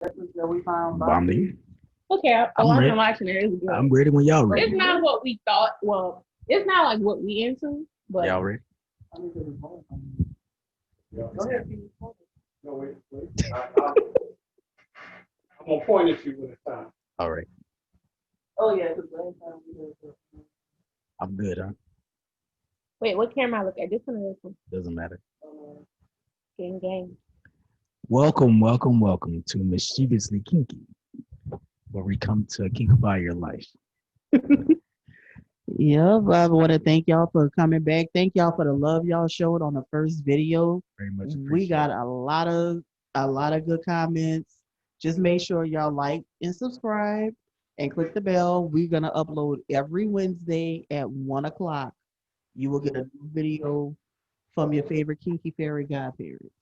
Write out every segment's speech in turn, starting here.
Bombing. Okay, I'm I've ready. been watching it. It's good. I'm ready when y'all ready. It's not what we thought. Well, it's not like what we into, but Y'all ready? Go ahead. No, wait. I'm gonna point at you when it's time. All right. oh yeah, because last time we did it. I'm good, huh? Wait, what camera I look at? This one or this one? Doesn't matter. Gang, gang. Welcome, welcome, welcome to Mischievously Kinky, where we come to kinkify your life. Yep, I want to thank y'all for coming back. Thank y'all for the love y'all showed on the first video. Very much We appreciate got it. a lot of good comments. Just make sure y'all like and subscribe and click the bell. We're gonna upload every Wednesday at 1 o'clock. You will get a new video from your favorite kinky fairy godparents.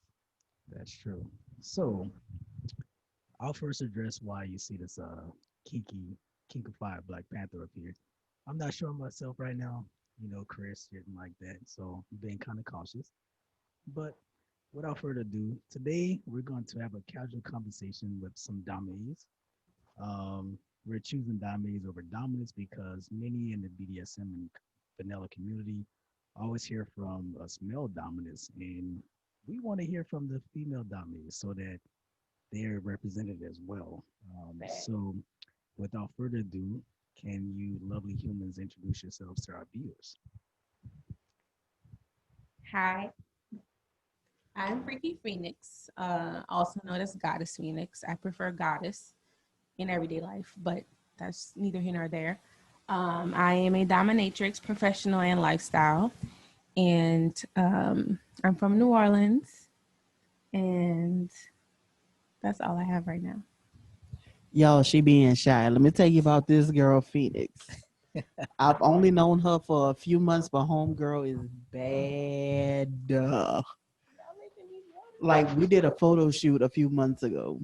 That's true. So I'll first address why you see this kinkified Black Panther up here. I'm not sure myself right now. You know, Chris didn't like that, so I'm being kind of cautious. But without further ado, today we're going to have a casual conversation with some domies. We're choosing domies over dominants because many in the BDSM and vanilla community always hear from us male dominants, and we want to hear from the female domies so that they're represented as well. So, without further ado, can you lovely humans introduce yourselves to our viewers? Hi, I'm PhreakyPhoenix, also known as Goddess Phoenix. I prefer goddess in everyday life, but that's neither here nor there. I am a dominatrix, professional and lifestyle, and I'm from New Orleans, and that's all I have right now. Y'all, she being shy. Let me tell you about this girl, Phoenix. I've only known her for a few months, but homegirl is bad. Like we did a photo shoot a few months ago,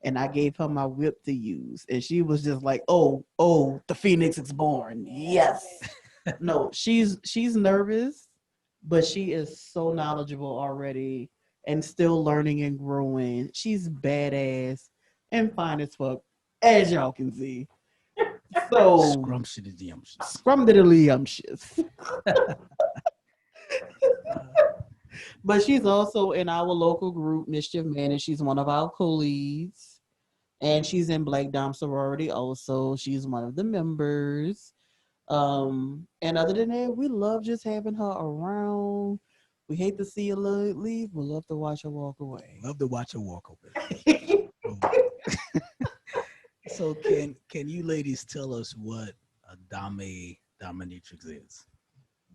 and I gave her my whip to use, and she was just like, "Oh, the Phoenix is born." Yes. No, she's nervous, but she is so knowledgeable already and still learning and growing. She's badass and fine as fuck, as y'all can see. So Scrumptious. scrumdiddlyumptious. But she's also in our local group, Mischief Man, and she's one of our co-leads. And she's in Black Dom Sorority also. She's one of the members. And other than that, we love just having her around. We hate to see her leave. We love to watch her walk away. Love to watch her walk away. So can you ladies tell us what a dominatrix is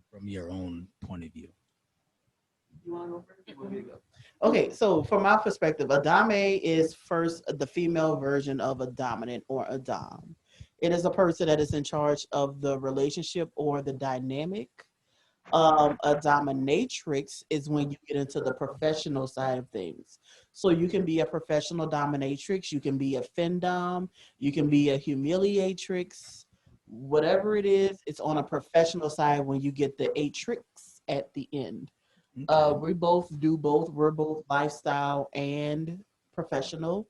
from your own point of view? You want to go first? You want me to go? Okay, so from my perspective, a dame is first the female version of a dominant or a dom. It is a person that is in charge of the relationship or the dynamic. A dominatrix is when you get into the professional side of things. So you can be a professional dominatrix, you can be a fendom, you can be a humiliatrix, whatever it is, it's on a professional side when you get the atrix at the end. We both do both. We're both lifestyle and professional.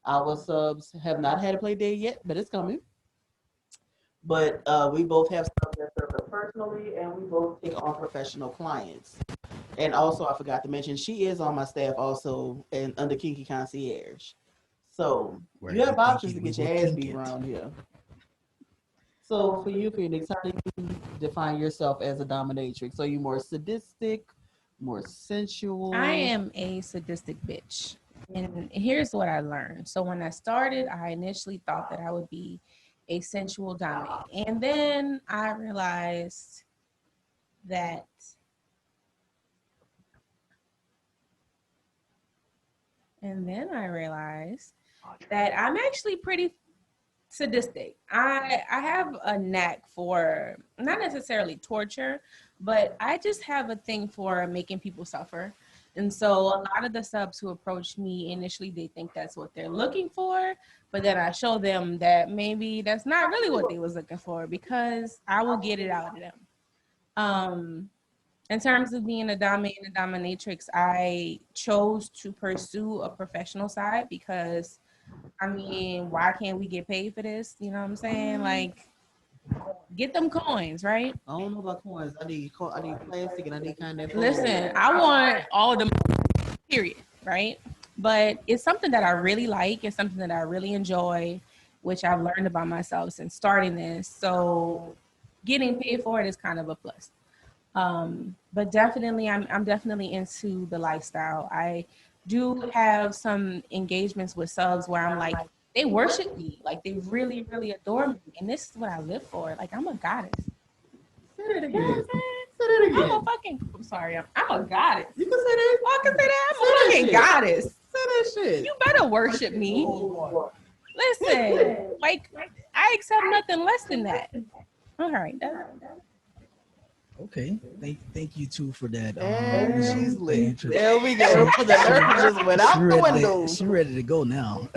Our subs have not had a play day yet, but it's coming. But we both have stuff that serve us personally, and we both take on professional clients. And also, I forgot to mention, she is on my staff also and under Kinky Concierge. So you have options to get your ass beat around here. So for you, Phoenix, how do you define yourself as a dominatrix? Are you more sadistic, more sensual? I am a sadistic bitch. And here's what I learned. So when I started, I initially thought that I would be a sensual dominant. And then I realized that I'm actually pretty sadistic. I have a knack for not necessarily torture, but I just have a thing for making people suffer. And so a lot of the subs who approach me initially, they think that's what they're looking for, but then I show them that maybe that's not really what they was looking for because I will get it out of them. In terms of being a dominant and a dominatrix, I chose to pursue a professional side because I mean, why can't we get paid for this? You know what I'm saying? Like, get them coins, right? I don't know about coins. I need plastic and I need kind of. Listen, I want all of them, period, right? But it's something that I really like. It's something that I really enjoy, which I've learned about myself since starting this. So getting paid for it is kind of a plus. But definitely, I'm definitely into the lifestyle. I do have some engagements with subs where I'm like, they worship me, like they really, really adore me, and this is what I live for. Like I'm a goddess. Say that You know what again. I'm saying? Say that again. I'm a fucking. I'm sorry. I'm a goddess. You can say that. I can say that. I'm Say a that fucking shit. goddess. Say that shit. You better worship me. Listen, like I accept nothing less than that. All right. Okay. Thank you two for that. And you know, she's the lit. intro. There we go. The nerve just went out the window. She ready to go now.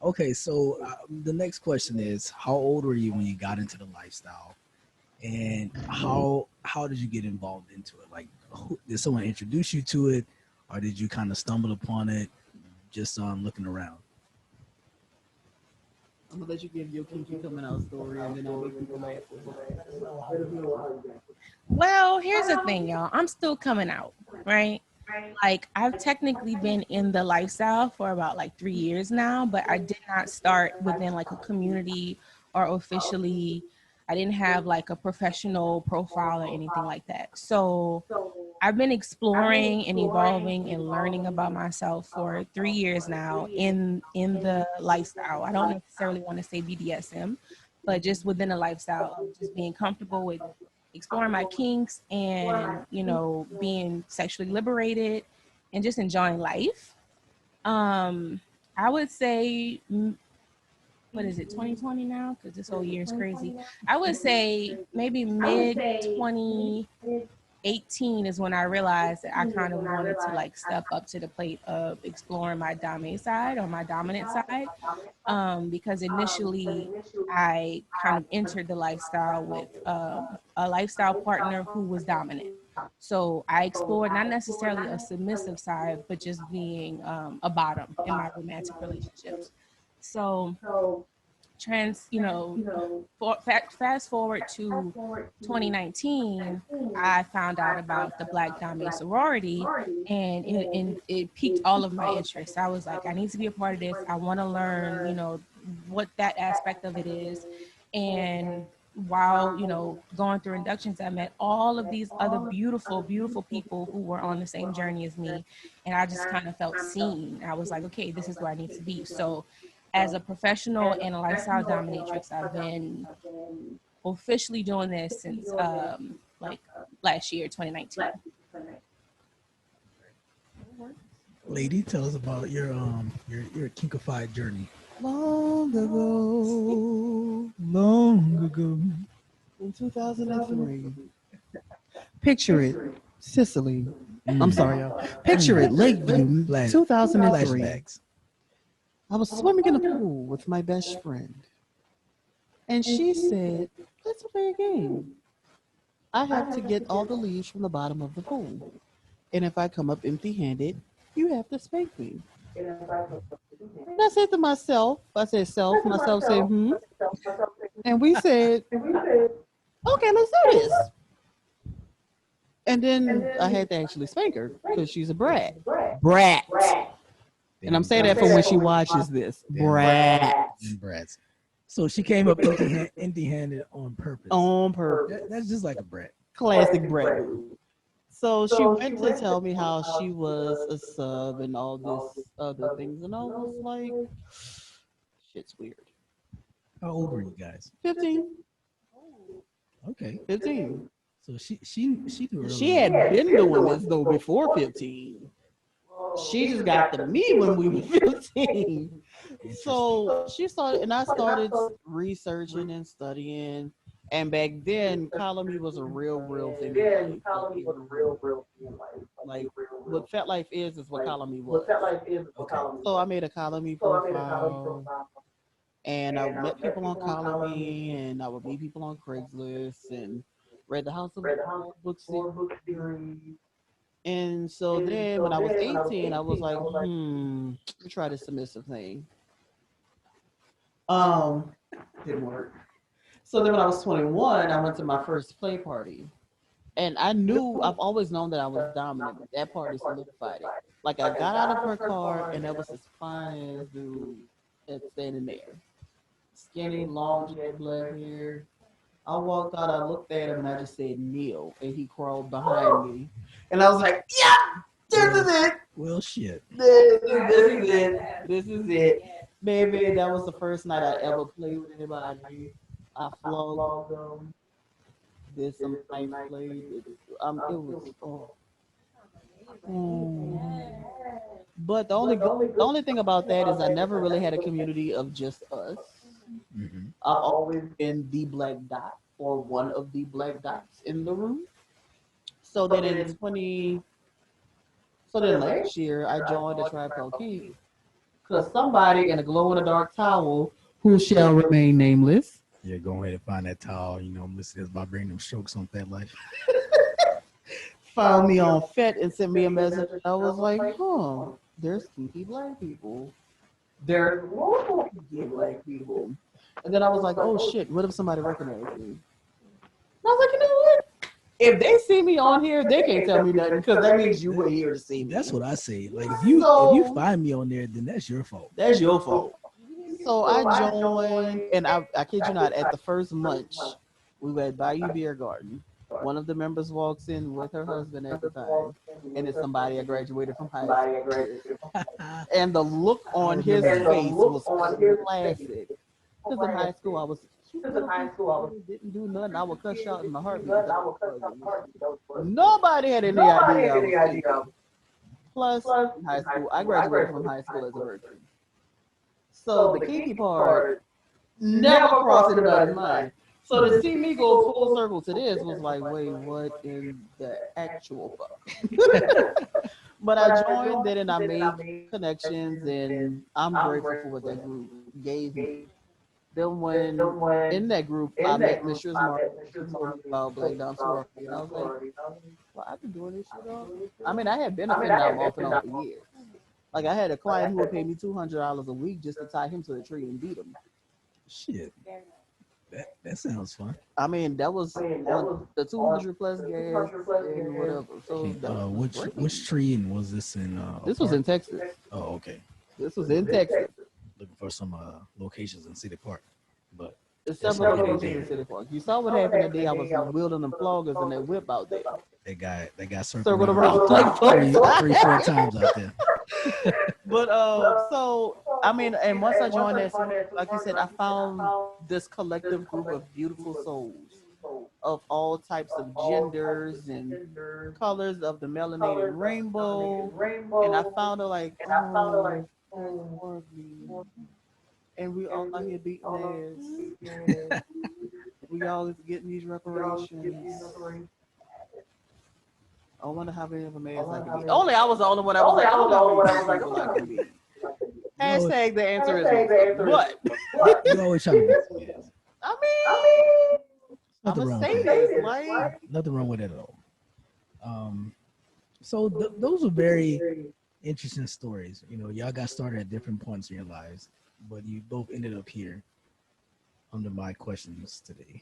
Okay, so the next question is, how old were you when you got into the lifestyle, and how did you get involved into it? Like, did someone introduce you to it, or did you kind of stumble upon it just looking around? I'm gonna let you give your kinky coming out story, and then I'll make people laugh. Well, here's the thing, y'all. I'm still coming out, right? Like I've technically been in the lifestyle for about like 3 years now, but I did not start within like a community or officially. I didn't have like a professional profile or anything like that. So I've been exploring and evolving and learning about myself for 3 years now in the lifestyle. I don't necessarily want to say BDSM, but just within the lifestyle of just being comfortable with exploring my kinks and, you know, being sexually liberated and just enjoying life. I would say, what is it, 2020 now? Because this whole year is crazy. I would say maybe mid 2018 is when I realized that I kind of wanted to like step up to the plate of exploring my dominant side or my dominant side. Because initially I kind of entered the lifestyle with a lifestyle partner who was dominant. So I explored not necessarily a submissive side, but just being a bottom in my romantic relationships. So fast forward to 2019, I found out about the Black Dominant sorority, and it piqued all of my interests. I was like, I need to be a part of this. I want to learn, you know, what that aspect of it is. And while, you know, going through inductions, I met all of these other beautiful, beautiful people who were on the same journey as me. And I just kind of felt seen. I was like, okay, this is where I need to be. So as a professional and a lifestyle dominatrix, I've been officially doing this since like last year, 2019. Lady, tell us about your kinkified journey. Long ago, in 2003. Picture it, Sicily. I'm sorry, y'all. Picture it, Lakeview, 2003. Flashbacks. I was swimming in a pool with my best friend, and she said, "Let's play a game. I have to get all the leaves from the bottom of the pool, and if I come up empty-handed, you have to spank me." And I said to myself, myself said, and we said, "Okay, let's do this." And then I had to actually spank her because she's a brat. Brat. And I'm saying that for when she watches this. Brat. Brats. So she came up empty-handed on purpose. On purpose. That's just like a brat. Classic brat. So she went to tell me how she was a sub and all this other things. And I was like, shit's weird. How old were you guys? 15. Okay. 15. So she knew early She had been doing this though before 15. She just got to me when we were 15. So she started, and I started researching and studying. And back then, colony was a real thing. Like what Fat Life is what colony was. Okay. So I made a colony profile, and I met people on colony, and I would meet people on Craigslist, and read the House of Books. And so then when I was 18, I was like, let me try this submissive thing. Didn't work. So then when I was 21, I went to my first play party. And I knew, I've always known that I was dominant, but that party solidified it. Like I got out of her car and there was this fine ass dude that's standing there. Skinny, long, jet black hair. I walked out, I looked at him and I just said kneel. And he crawled behind me. And I was like, yeah, this is it. Well, shit. This is it. This is it. Baby, that was the first night I ever played with anybody. I flogged them. Did some nice plays. It was But the only thing about that is I never really had a community of just us. Mm-hmm. I've always been the black dot or one of the black dots in the room. So then last year I joined a tribe called KINK because somebody in a glow in the dark towel who shall remain nameless. Yeah, go ahead and find that towel. You know, I'm listening to Vibranium Strokes on Fat Life. Found me on FET and sent me a message. I was like, there's kinky black people. There's kinky black people. And then I was like, oh shit, what if somebody recognized me? And I was like, you know what? If they see me on here, they can't tell me nothing because that means you were here to see me. That's what I say. Like if you find me on there, then that's your fault. That's your fault. So I joined, and I kid you not, at the first munch, we were at Bayou Beer Garden. One of the members walks in with her husband at the time, and it's somebody I graduated from high school. And the look on his face was classic. Because in high school, I was didn't do nothing. I would cuss out in a heartbeat. Nobody had any idea. Plus, in high school, I graduated from high school as a virgin. So the kinky part never crossed anybody's mind. So to see me go full circle to this was like, wait, what in the actual fuck? But I joined it and I made connections, and I'm grateful for what that group gave me. Then when in that group, I met Mistress Mark about Black Dom sorority, and I was like, well, I've been doing this shit all. I mean, I had been a dom off and on for years. Like I had a client who would pay me $200 a week just to tie him to a tree and beat him. Shit. That sounds fun. I mean, that was on the 200 plus gas and whatever. So which tree and was this in? This was in Texas. Oh, okay. This was in Texas. Looking for some locations in City Park, but there's several locations in City Park. You saw what happened the day I was wielding them floggers and that whip out there. That guy circled around like 3-4 times out there. But so I mean, and once I joined that, like you said, I found this collective group of beautiful souls of all types of genders and colors of the melanated rainbow, and I found her like, and we all out here beating ass. We all getting these reparations. I wonder how many of them ass I can be. Only I was the only one that was like, hashtag the answer is what? You always try to be. I mean, I'm a sadist, like nothing wrong with it at all. So those are very interesting stories. You know, y'all got started at different points in your lives, but you both ended up here under my questions today.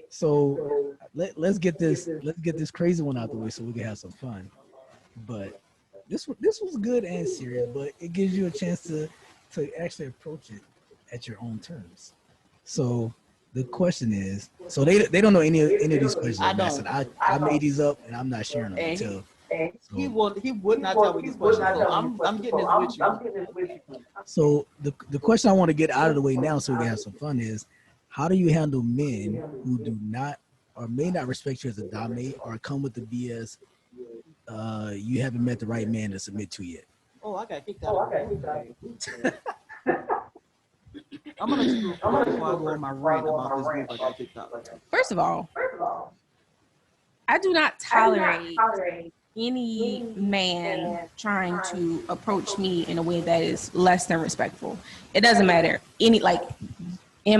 So let's get this crazy one out the way so we can have some fun. But this was good and serious, but it gives you a chance to actually approach it at your own terms. So the question is, so they don't know any of these questions. I made these up and I'm not sharing them until. So, he would not tell me these questions. So I'm getting this with you. So the question I want to get out of the way now so we can have some fun is, how do you handle men who do not or may not respect you as a dominate or come with the BS you haven't met the right man to submit to yet? Oh, I got kicked out. I'm gonna let you go before I go on my rant about this group I got kicked out. First of all, I do not tolerate any man trying to approach me in a way that is less than respectful. It doesn't matter. In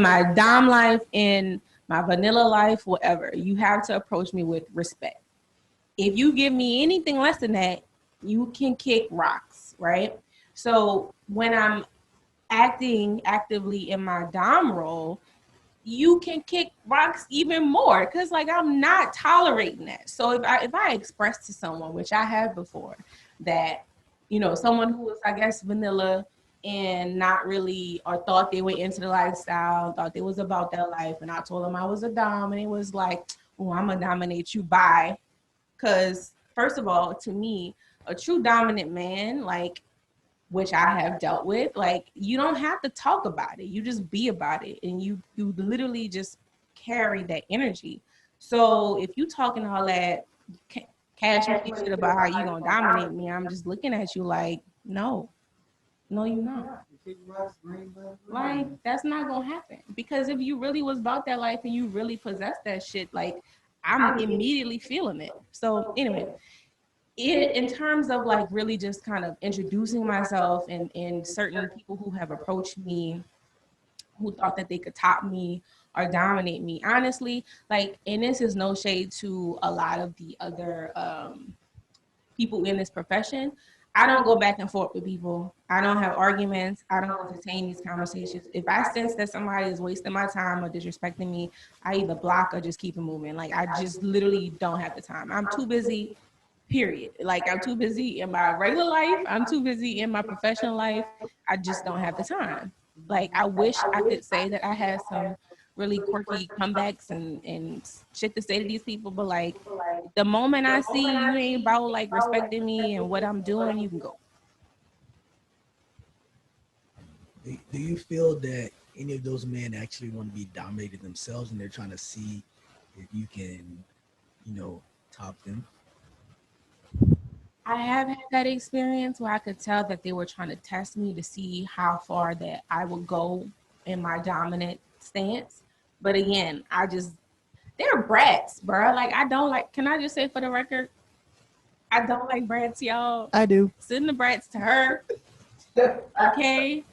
my dom life, in my vanilla life, whatever, you have to approach me with respect. If you give me anything less than that, you can kick rocks, right? So when I'm acting actively in my dom role, you can kick rocks even more because like I'm not tolerating that. So if I express to someone, which I have before, that someone who was, I guess, vanilla and not really, or thought they were into the lifestyle, thought they was about their life, and I told them I was a dom, and it was like, oh, I'm gonna dominate you, bye. Because first of all, to me, a true dominant man, like, which I have dealt with, like, you don't have to talk about it. You just be about it. And you literally just carry that energy. So if you talking all that cash money shit about how you gonna dominate me, I'm just looking at you like, no, you're not. Like, that's not gonna happen. Because if you really was about that life and you really possessed that shit, like, I'm immediately feeling it. So anyway, in terms of like really just kind of introducing myself and certain people who have approached me who thought that they could top me or dominate me, honestly, like, and this is no shade to a lot of the other people in this profession, I don't go back and forth with people. I don't have arguments. I don't entertain these conversations. If I sense that somebody is wasting my time or disrespecting me, I either block or just keep it moving. Like, I just literally don't have the time. I'm too busy, period. Like, I'm too busy in my regular life. I'm too busy in my professional life. I just don't have the time. Like, I wish I could say that I had some really quirky comebacks and shit to say to these people, but like, the moment I see you ain't about like respecting me and what I'm doing, you can go. Do you feel that any of those men actually want to be dominated themselves and they're trying to see if you can, top them? I have had that experience where I could tell that they were trying to test me to see how far that I would go in my dominant stance. But again, they're brats, bro. Like, I don't like, can I just say for the record, I don't like brats, y'all. I do. Send the brats to her. Okay?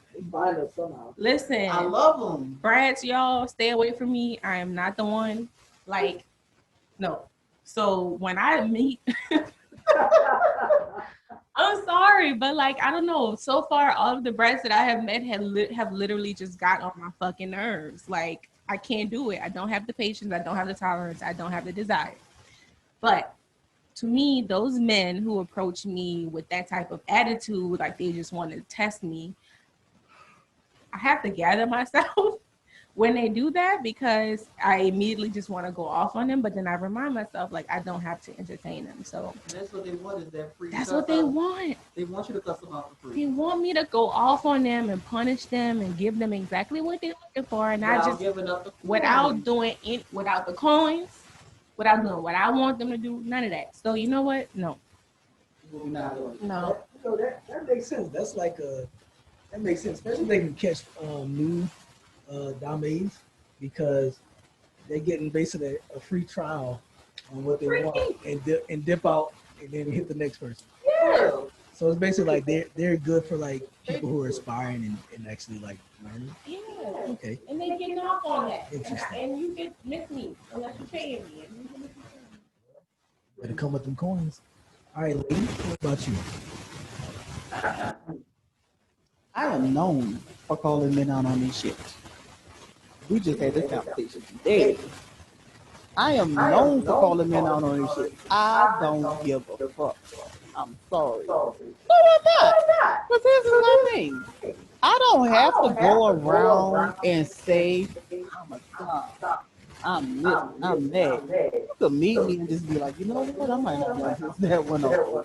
Listen. I love them. Brats, y'all, stay away from me. I am not the one. Like, no. So when I meet, I'm sorry, but like, I don't know. So far, all of the brats that I have met have literally just got on my fucking nerves. Like, I can't do it. I don't have the patience. I don't have the tolerance. I don't have the desire. But to me, those men who approach me with that type of attitude, like they just want to test me, I have to gather myself when they do that, because I immediately just want to go off on them. But then I remind myself, like, I don't have to entertain them. So that's what they want, is that free. That's what they want. They want you to cuss them out for free. They want me to go off on them and punish them and give them exactly what they're looking for, and without I just giving up the without doing it, without the coins, without doing what I want them to do. None of that. So you know what? No. No. That makes sense. That makes sense, especially if they can catch new dames, because they're getting basically a free trial on what they want and dip out and then hit the next person. Yeah. So it's basically like they're good for like people who are aspiring and actually like learning. Yeah. Okay. And they getting off on that. Interesting. And you get miss me unless you're paying me. Better come with them coins. All right, lady, what about you? I am known for calling men out on this shit. We just had this conversation today. I am known for calling men out on this shit. I don't give a fuck. I'm sorry. No, I'm not. But this is my thing. I don't have to go around and say, I'm a god, I'm this, I'm that. You could meet me and just be like, you know what, I might not like that one over.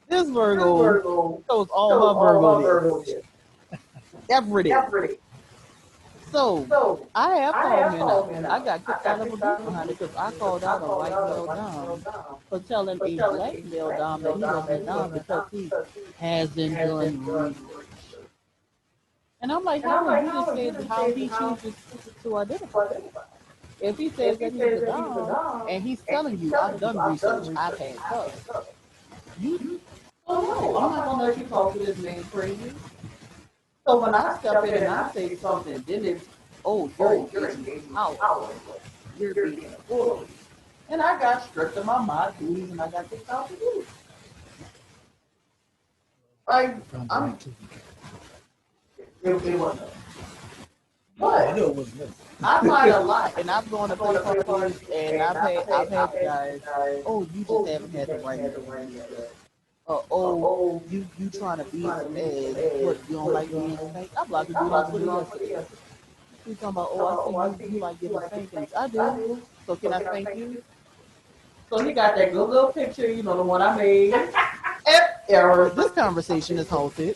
This Virgo shows all her Virgo this. Every day. So I have called men out. I got kicked out of a group behind it because I called out a white male dom for telling a black male dom that he wasn't dom because he hasn't done research. And I'm like, how would you just say how he chooses to identify? If he says that he's a dom and he's telling you, I've done research, I've had cuss. You don't know. I'm not gonna let you talk to this man crazy. So when I step in and I say something, then it's, oh, you're engaging out. You're being a bully. And I got stripped of my mod duties and I got kicked out the group. Like, From the I'm, right to it wasn't. I But know it wasn't us. I find a lot, and I've gone to play parties, and I've had guys. Oh, you just haven't had the right man yet. Oh, you trying to beat some ass? What, you don't like being spanked? I blocked the dude on Twitter yesterday. He's talking about, oh, I see you like giving spankings. I do. So can I spank you? So he got that good little picture, you know, the one I made. Error. This conversation is halted.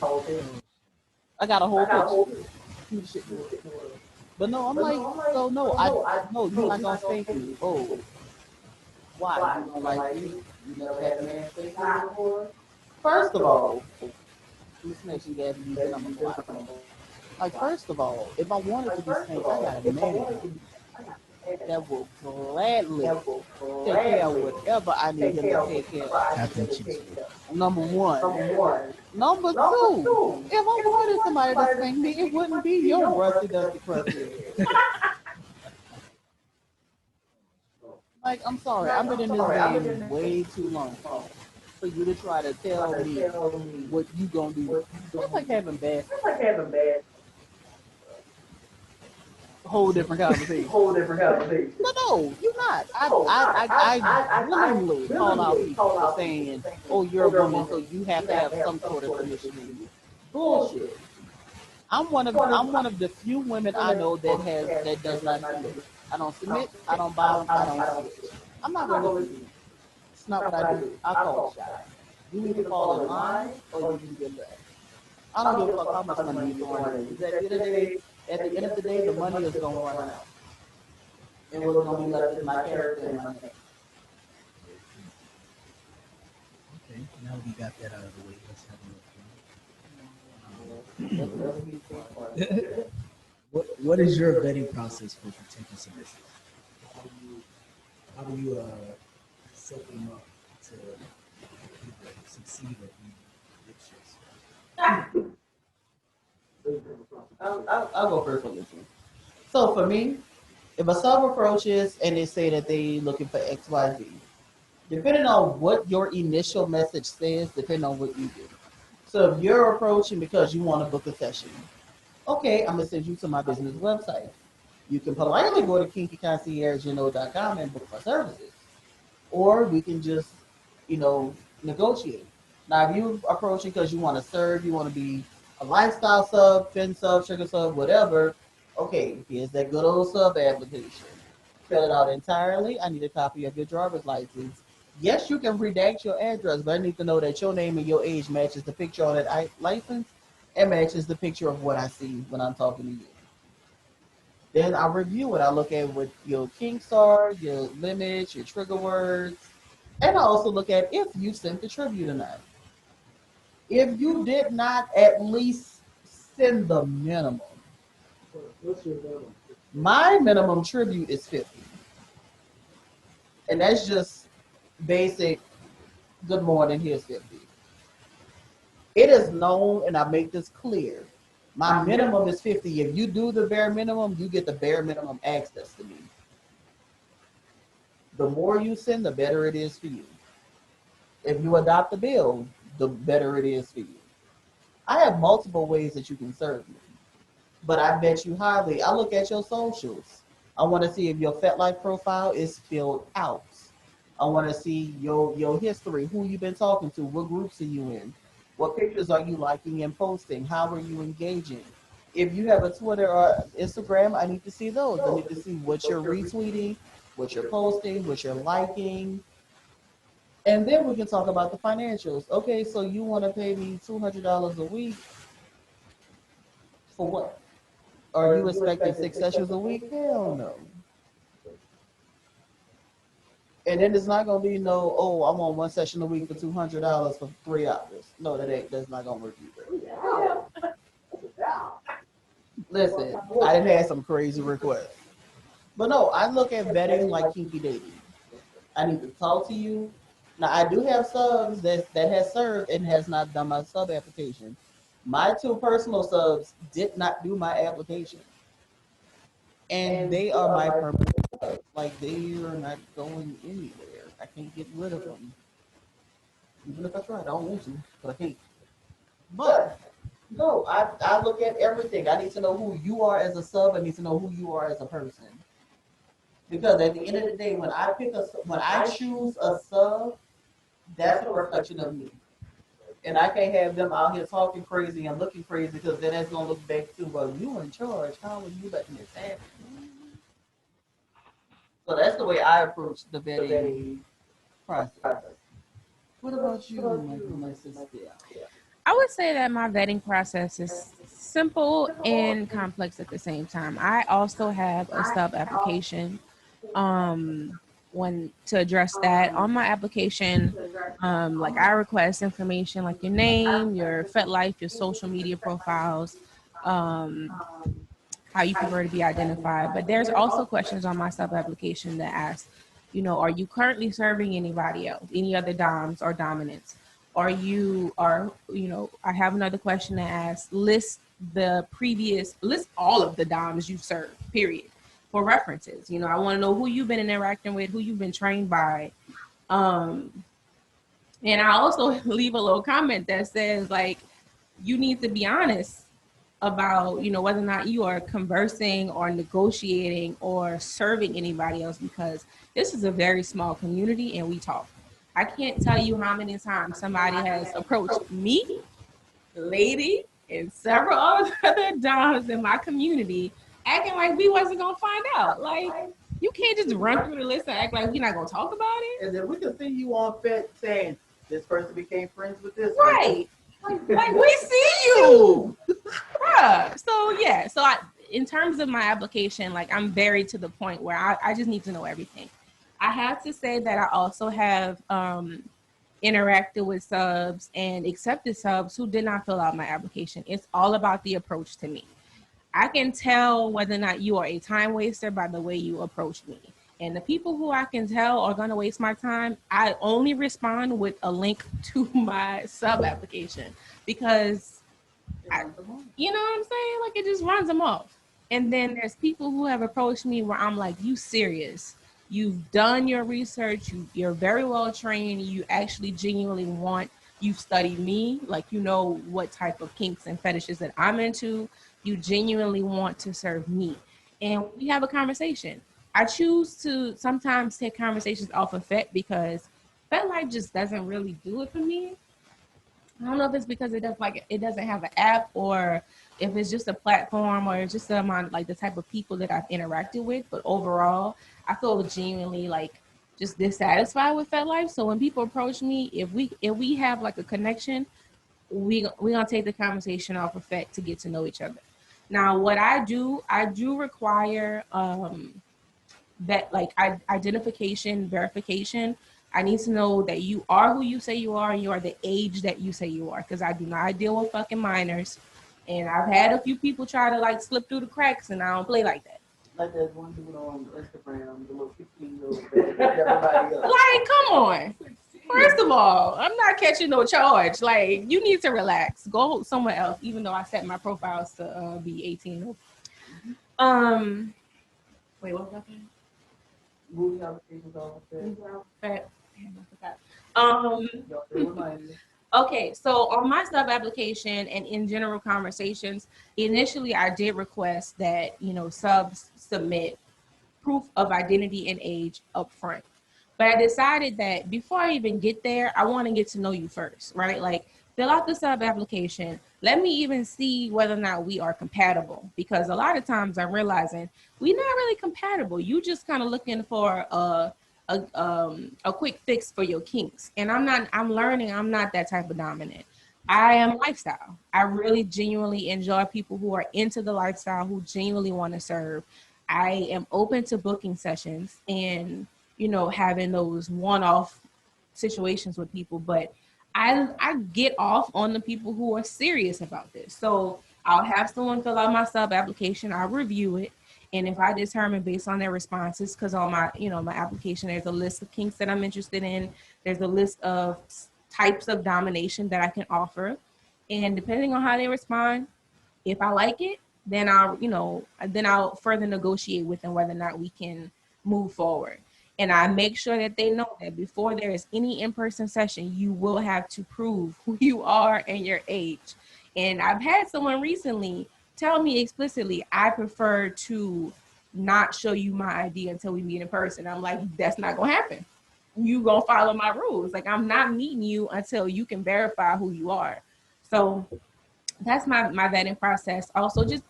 I got a whole picture. Cute shit in the world. But no, I'm like, so no, no, you're not gonna spank me. Oh, why? You don't like me? You never had a man spank you before? First of all, this makes you guys use it, I'm a block. Like, first of all, if I wanted to be spanked, I got a man that will gladly take care of whatever I need him to take care of. Tap them cheeks. Number one. Number two, if I wanted somebody to spank me, it wouldn't be your rusty, dusty, crusty. Like, I'm sorry, I've been in this game way too long for you to try to tell me what you gonna do. That's like having bad, whole different conversation. But no, you're not. I willingly call out people for saying, oh, you're a woman, so you have to have some sort of submission in you. Bullshit. I'm one of the few women I know that does not submit. I don't submit, I don't bow, I don't switch. I'm not gonna listen to you. It's not what I do. I call the shot. You either fall in line or you can get left. I don't give a fuck how much money you throw in. At the end of the day, the money is gonna run out. And what's gonna be left is my character and my name. Okay, now we got that out of the way. Let's have a look. What is your vetting process for potential submissions? How do you set them up to either succeed or be vicious? I'll go first on this one. So for me, if a sub approaches and they say that they looking for XYZ, depending on what your initial message says, depending on what you do. So if you're approaching because you want to book a session, okay, I'm gonna send you to my business website. You can politely go to kinkyconcierge.com and book my services. Or we can just, negotiate. Now, if you approaching because you want to serve, you want to be a lifestyle sub, fin sub, sugar sub, whatever, okay, here's that good old sub application. Fill it out entirely. I need a copy of your driver's license. Yes, you can redact your address, but I need to know that your name and your age matches the picture on that license and matches the picture of what I see when I'm talking to you. Then I review it. I look at what your kinks are, your limits, your trigger words, and I also look at if you sent the tribute or not. If you did not at least send the minimum, What's your minimum? my minimum tribute is 50. And that's just basic, good morning, here's 50. It is known, and I make this clear, my minimum is 50. If you do the bare minimum, you get the bare minimum access to me. The more you send, the better it is for you. If you adopt the bill, the better it is for you. I have multiple ways that you can serve me, but I bet you highly. I look at your socials. I want to see if your FetLife profile is filled out. I want to see your history, who you've been talking to, what groups are you in, what pictures are you liking and posting, how are you engaging. If you have a Twitter or Instagram, I need to see those. I need to see what you're retweeting, what you're posting, what you're liking. And then we can talk about the financials. Okay, so you want to pay me $200 a week for what? Are you expecting 6 sessions a week? Hell no. And then it's not gonna be no, oh, I want 1 session a week for $200 for 3 hours. No, that's not gonna work either. Listen, I done had some crazy requests. But no, I look at vetting like kinky dating. I need to talk to you. Now I do have subs that has served and has not done my sub application. My 2 personal subs did not do my application. And they are my permanent subs. Like, they are not going anywhere. I can't get rid of them. Even if I try, I don't want to, but I can't. But no, I look at everything. I need to know who you are as a sub. I need to know who you are as a person. Because at the end of the day, when I choose a sub, that's a reflection of me. And I can't have them out here talking crazy and looking crazy because then that's gonna look back to, well, you were in charge. How were you letting this happen? So that's the way I approach the vetting process. What about you, my sister? I would say that my vetting process is simple and complex at the same time. I also have a sub application. When to address that on my application, like I request information like your name, your FetLife, your social media profiles, um, how you prefer to be identified. But there's also questions on my sub application that ask, are you currently serving anybody else, any other doms or dominants? I have another question that asks, list all of the doms you served, period, for references. I want to know who you've been interacting with, who you've been trained by. Um, and I also leave a little comment that says, like, you need to be honest about whether or not you are conversing or negotiating or serving anybody else, because this is a very small community and we talk. I can't tell you how many times somebody has approached me, the lady, and several other doms in my community acting like we wasn't gonna find out. Like, you can't just run through the list and act like we're not gonna talk about it. And then we can see you on Fet saying this person became friends with this Right. Like, we see you. Bruh. So in terms of my application, like, I'm very to the point where I just need to know everything. I have to say that I also have interacted with subs and accepted subs who did not fill out my application. It's all about the approach to me. I can tell whether or not you are a time waster by the way you approach me. And the people who I can tell are going to waste my time, I only respond with a link to my sub application, because you know what I'm saying? Like, it just runs them off. And then there's people who have approached me where I'm like, you serious? You've done your research. You're very well trained. You actually genuinely you've studied me. Like, you know what type of kinks and fetishes that I'm into. You genuinely want to serve me. And we have a conversation. I choose to sometimes take conversations off of Fet because FetLife just doesn't really do it for me. I don't know if it's because it doesn't have an app, or if it's just a platform, or it's just the amount, like, the type of people that I've interacted with. But overall, I feel genuinely like just dissatisfied with FetLife. So when people approach me, if we have like a connection, we gonna take the conversation off of Fet to get to know each other. Now, what I do require that, like, identification, verification. I need to know that you are who you say you are and you are the age that you say you are, because I do not deal with fucking minors. And I've had a few people try to, like, slip through the cracks, and I don't play like that. Like that one dude on Instagram, the little 15-year-old everybody else. Like, come on. First of all, I'm not catching no charge. Like, you need to relax. Go somewhere else, even though I set my profiles to be 18. Wait, what was that thing? Movie applications all Fat. Okay, so on my sub application and in general conversations, initially I did request that subs submit proof of identity and age up front. But I decided that before I even get there, I want to get to know you first, right? Like, fill out the sub application. Let me even see whether or not we are compatible, because a lot of times I'm realizing we're not really compatible. You just kind of looking for a quick fix for your kinks. And I'm learning I'm not that type of dominant. I am lifestyle. I really genuinely enjoy people who are into the lifestyle, who genuinely want to serve. I am open to booking sessions and, having those one-off situations with people, but I get off on the people who are serious about this. So I'll have someone fill out my sub application. I'll review it. And if I determine based on their responses, because on my, my application, there's a list of kinks that I'm interested in. There's a list of types of domination that I can offer. And depending on how they respond, if I like it, then I'll further negotiate with them whether or not we can move forward. And I make sure that they know that before there is any in-person session, you will have to prove who you are and your age. And I've had someone recently tell me explicitly, I prefer to not show you my ID until we meet in person. I'm like, that's not gonna happen. You gonna follow my rules. Like, I'm not meeting you until you can verify who you are. So that's my vetting process. Also, just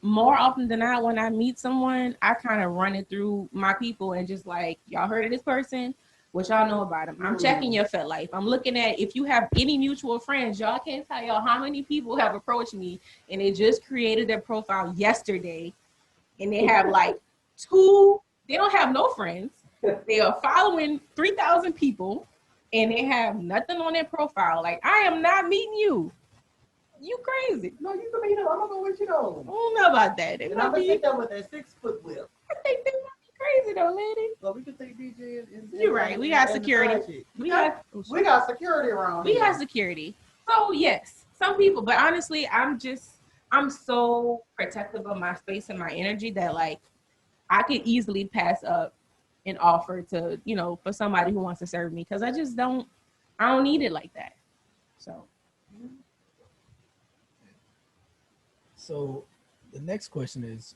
more often than not, when I meet someone, I kind of run it through my people and just like, y'all heard of this person? What y'all know about him? I'm checking your Fet Life. I'm looking at if you have any mutual friends. Y'all can't tell y'all how many people have approached me and they just created their profile yesterday, and they have like two. They don't have no friends. They are following 3,000 people, and they have nothing on their profile. Like, I am not meeting you. You crazy. No, you can meet him. I'm gonna go with you though. I don't know about that. They And might I'm gonna be, take that with that 6-foot whip. I think they might be crazy though, lady. So we can take DJ and You're right. We got and security. the side chick. We got security around we here. got security. So yes, some people, but honestly, I'm so protective of my space and my energy that like I could easily pass up an offer to, for somebody who wants to serve me, because I don't need it like that. So the next question is,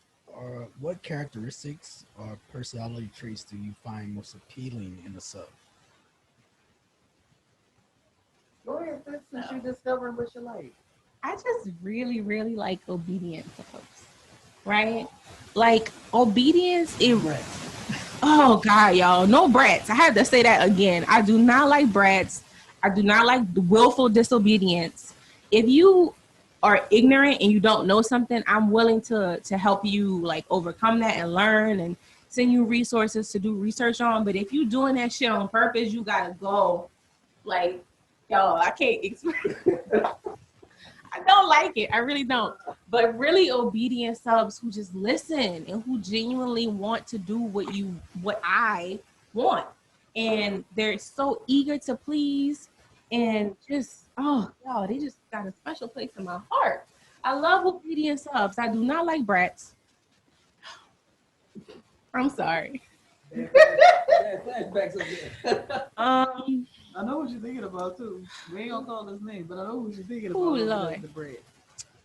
what characteristics or personality traits do you find most appealing in a sub? Go ahead, sis, since you're discovering what you like. I just really, really like obedient folks, right? Like obedience, oh God, y'all, no brats. I have to say that again. I do not like brats. I do not like the willful disobedience. If you are ignorant and you don't know something, I'm willing to help you like overcome that and learn and send you resources to do research on. But if you doing that shit on purpose, you gotta go. Like, y'all, I can't explain. I don't like it. I really don't. But really obedient subs who just listen and who genuinely want to do what I want. And they're so eager to please and just, oh, y'all, they just got a special place in my heart. I love obedient subs. I do not like brats. I'm sorry. I know what you're thinking about too. We ain't gonna call his name, but I know what you're thinking about. Oh Lord. The bread.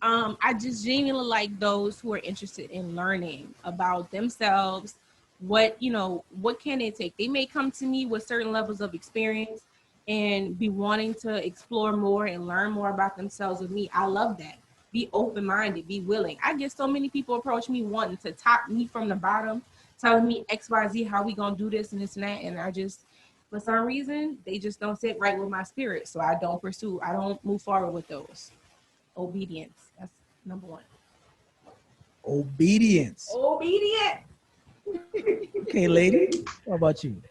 I just genuinely like those who are interested in learning about themselves. What can they take? They may come to me with certain levels of experience and be wanting to explore more and learn more about themselves with me. I love that. Be open-minded, be willing. I get so many people approach me wanting to top me from the bottom, telling me XYZ, how we gonna do this and this and that. And I just, for some reason, they just don't sit right with my spirit. So I don't move forward with those. Obedience. That's number one. Obedience. Obedient. Okay, lady. How about you?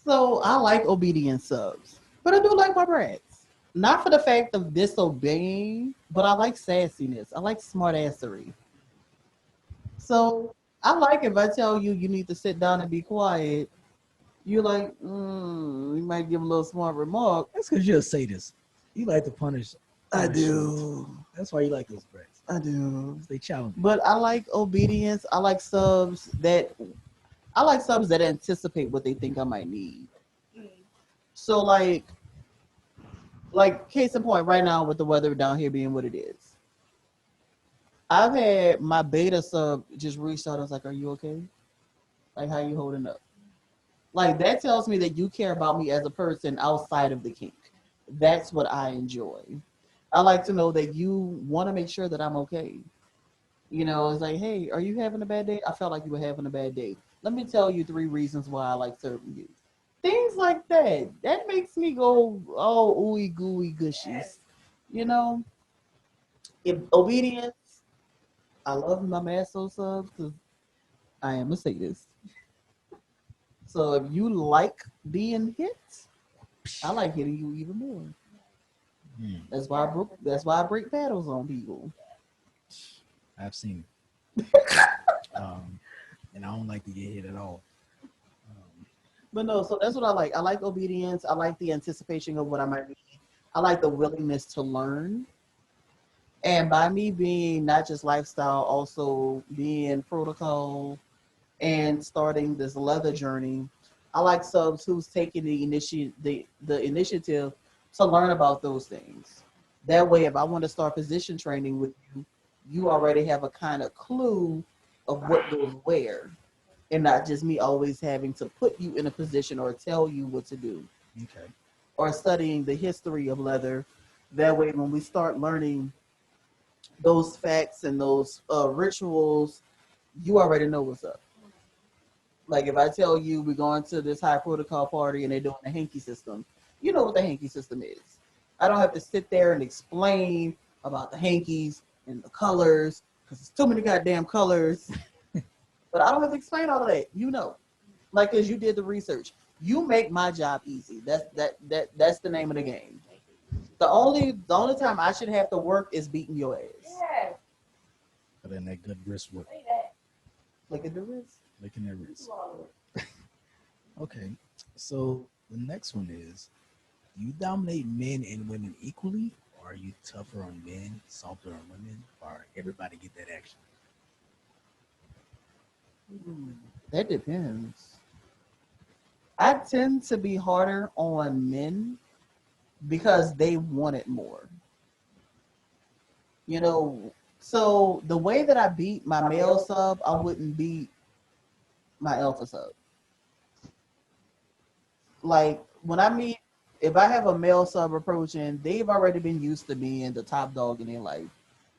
So I like obedient subs, but I do like my brats. Not for the fact of disobeying, but I like sassiness. I like smartassery. So I like if I tell you you need to sit down and be quiet, you're like, you might give a little smart remark. That's because you're a sadist. You like to punish. I do. That's why you like those brats. I do. They challenge. But I like obedience. I like subs that anticipate what they think I might need. So like case in point right now with the weather down here being what it is. I've had my beta sub just reached out. I was like, are you okay? Like, how you holding up? Like, that tells me that you care about me as a person outside of the kink. That's what I enjoy. I like to know that you want to make sure that I'm okay. It's like, hey, are you having a bad day? I felt like you were having a bad day. Let me tell you 3 reasons why I like serving you. Things like that. That makes me go, oh, ooey gooey gushies. If obedience, I love my maso subs because I am a sadist. So if you like being hit, I like hitting you even more. That's why I break paddles on people. I've seen it. And I don't like to get hit at all. But no, so that's what I like. I like obedience. I like the anticipation of what I might need. I like the willingness to learn. And by me being not just lifestyle, also being protocol and starting this leather journey, I like subs who's taking the initiative to learn about those things. That way, if I want to start position training with you, you already have a kind of clue of what goes where, and not just me always having to put you in a position or tell you what to do. Okay. Or studying the history of leather. That way, when we start learning those facts and those rituals, you already know what's up. Like if I tell you we're going to this high protocol party and they're doing the hanky system, you know what the hanky system is. I don't have to sit there and explain about the hankies and the colors because there's too many goddamn colors. But I don't have to explain all of that. You know, like because you did the research. You make my job easy. That's the name of the game. The only time I should have to work is beating your ass. Yeah. But then that good wrist work. Say that. Look at the wrist. Licking that wrist. Okay. So the next one is, do you dominate men and women equally? Or are you tougher on men, softer on women? Or everybody get that action? That depends. I tend to be harder on men because they want it more. You know, so the way that I beat my male sub, I wouldn't beat my alpha sub. Like when I meet, if I have a male sub approaching, they've already been used to being the top dog in their life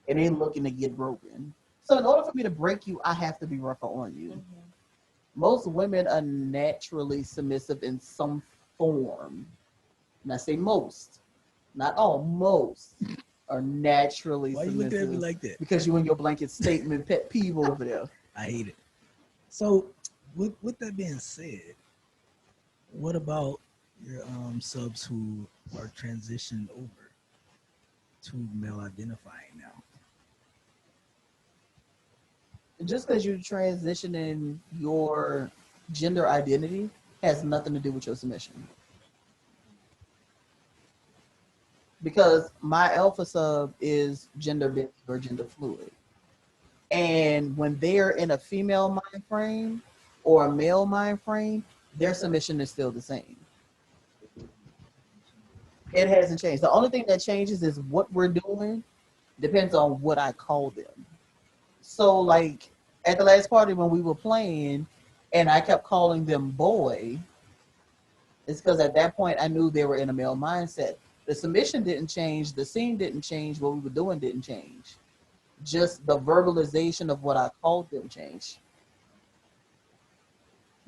and they're looking to get broken. So in order for me to break you, I have to be rougher on you. Mm-hmm. Most women are naturally submissive in some form. And I say most, not all, most are naturally Why you submissive. looking at me like that? Because you and your blanket statement pet peeve over there. I hate it. So with that being said, what about your subs who are transitioned over to male identifying now? Just because you're transitioning your gender identity has nothing to do with your submission. Because my alpha sub is gender bent or gender fluid. And when they're in a female mind frame or a male mind frame, their submission is still the same. It hasn't changed. The only thing that changes is what we're doing depends on what I call them. So like at the last party when we were playing and I kept calling them boy, it's because at that point I knew they were in a male mindset. The submission didn't change, the scene didn't change, what we were doing didn't change. Just the verbalization of what I called them changed.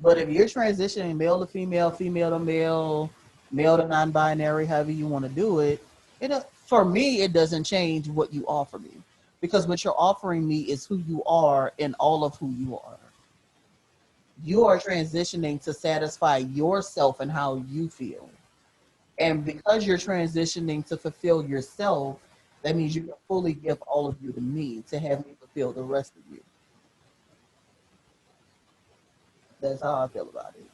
But if you're transitioning male to female, female to male, male to non-binary, however you want to do it, for me, it doesn't change what you offer me. Because what you're offering me is who you are and all of who you are. You are transitioning to satisfy yourself and how you feel. And because you're transitioning to fulfill yourself, that means you can fully give all of you to me to have me fulfill the rest of you. That's how I feel about it.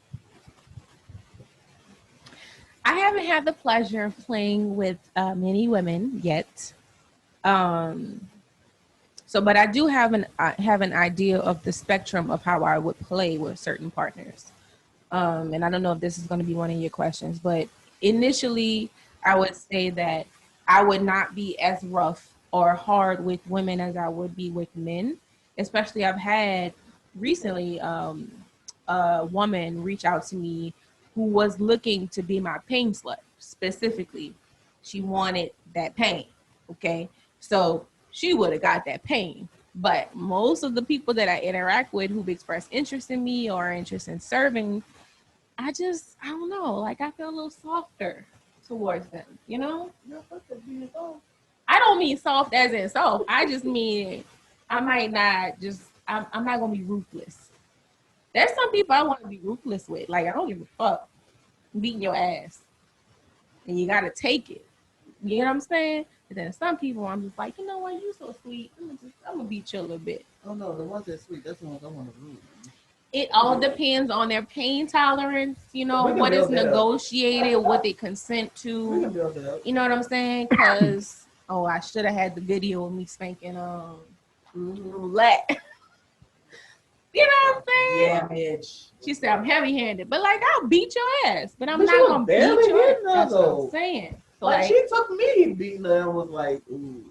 I haven't had the pleasure of playing with many women yet. But I do have an idea of the spectrum of how I would play with certain partners. And I don't know if this is going to be one of your questions, but initially I would say that I would not be as rough or hard with women as I would be with men. Especially I've had recently a woman reach out to me who was looking to be my pain slut. Specifically, she wanted that pain. Okay, so she would have got that pain. But most of the people that I interact with who've expressed interest in me or interest in serving, I don't know, like I feel a little softer towards them, you know? I don't mean soft as in soft. I just mean I might not just, I'm not going to be ruthless. There's some people I want to be ruthless with. Like, I don't give a fuck. I'm beating your ass. And you got to take it. You know what I'm saying? But then some people, I'm just like, you know what? You so sweet. I'm going to beat you a little bit. Oh, no, the ones that's sweet, that's the ones I want to rule. It all depends on their pain tolerance, you know, what is negotiated, what they consent to. You know what I'm saying? Because, I should have had the video of me spanking roulette. You know what I'm saying? Yeah, bitch. She said I'm heavy-handed, but like I'll beat your ass, but I'm not gonna beat your ass. That's what I'm saying. Like, Like, she took me beating her and was like, ooh.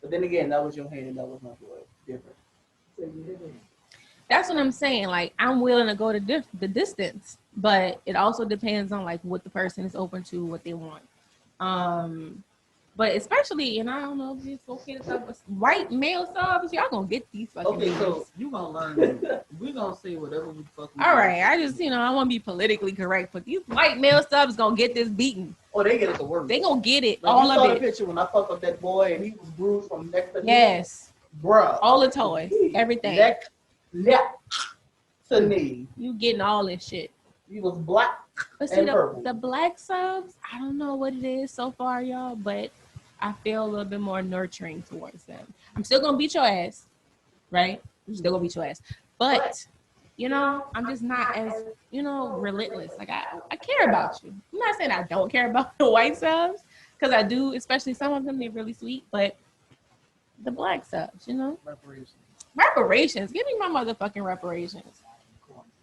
But then again, that was your hand and that was my boy. Different. So you hit him. that's what I'm saying. Like, I'm willing to go to the distance, but it also depends on like what the person is open to, what they want. But especially, and I don't know if it's okay to talk about white male subs, y'all gonna get these fucking Okay, so niggas. you gonna learn. We gonna say whatever we fucking. All right, I just, I want to be politically correct, but these white male subs gonna get this beating. Oh, they get it the worst. They gonna get it, Like, all you saw of the it. picture when I fucked up that boy and he was bruised from neck to knee. Yes, Bruh. all the toys, everything. Neck to knee. You getting all this shit. He was black. But see, And purple. the black subs, I don't know what it is so far, y'all, but I feel a little bit more nurturing towards them. I'm still gonna beat your ass, right? I'm still gonna beat your ass. But, I'm just not as, relentless. Like, I care about you. I'm not saying I don't care about the white subs, because I do, especially some of them, they're really sweet, but the black subs, Reparations. Give me my motherfucking reparations.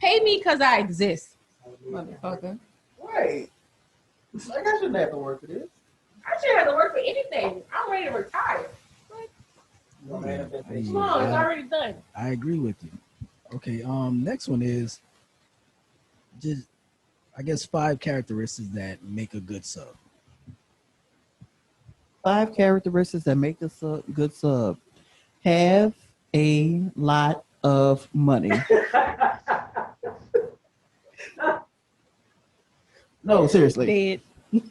Pay me because I exist, motherfucker. Right. Like, I shouldn't have to work for this. I shouldn't have to work for anything. I'm ready to retire. Yeah, Come on, it's already done. I agree with you. Okay, next one is just, I guess, 5 characteristics that make a good sub. 5 characteristics that make a good sub. Have a lot of money. No, seriously. Dead.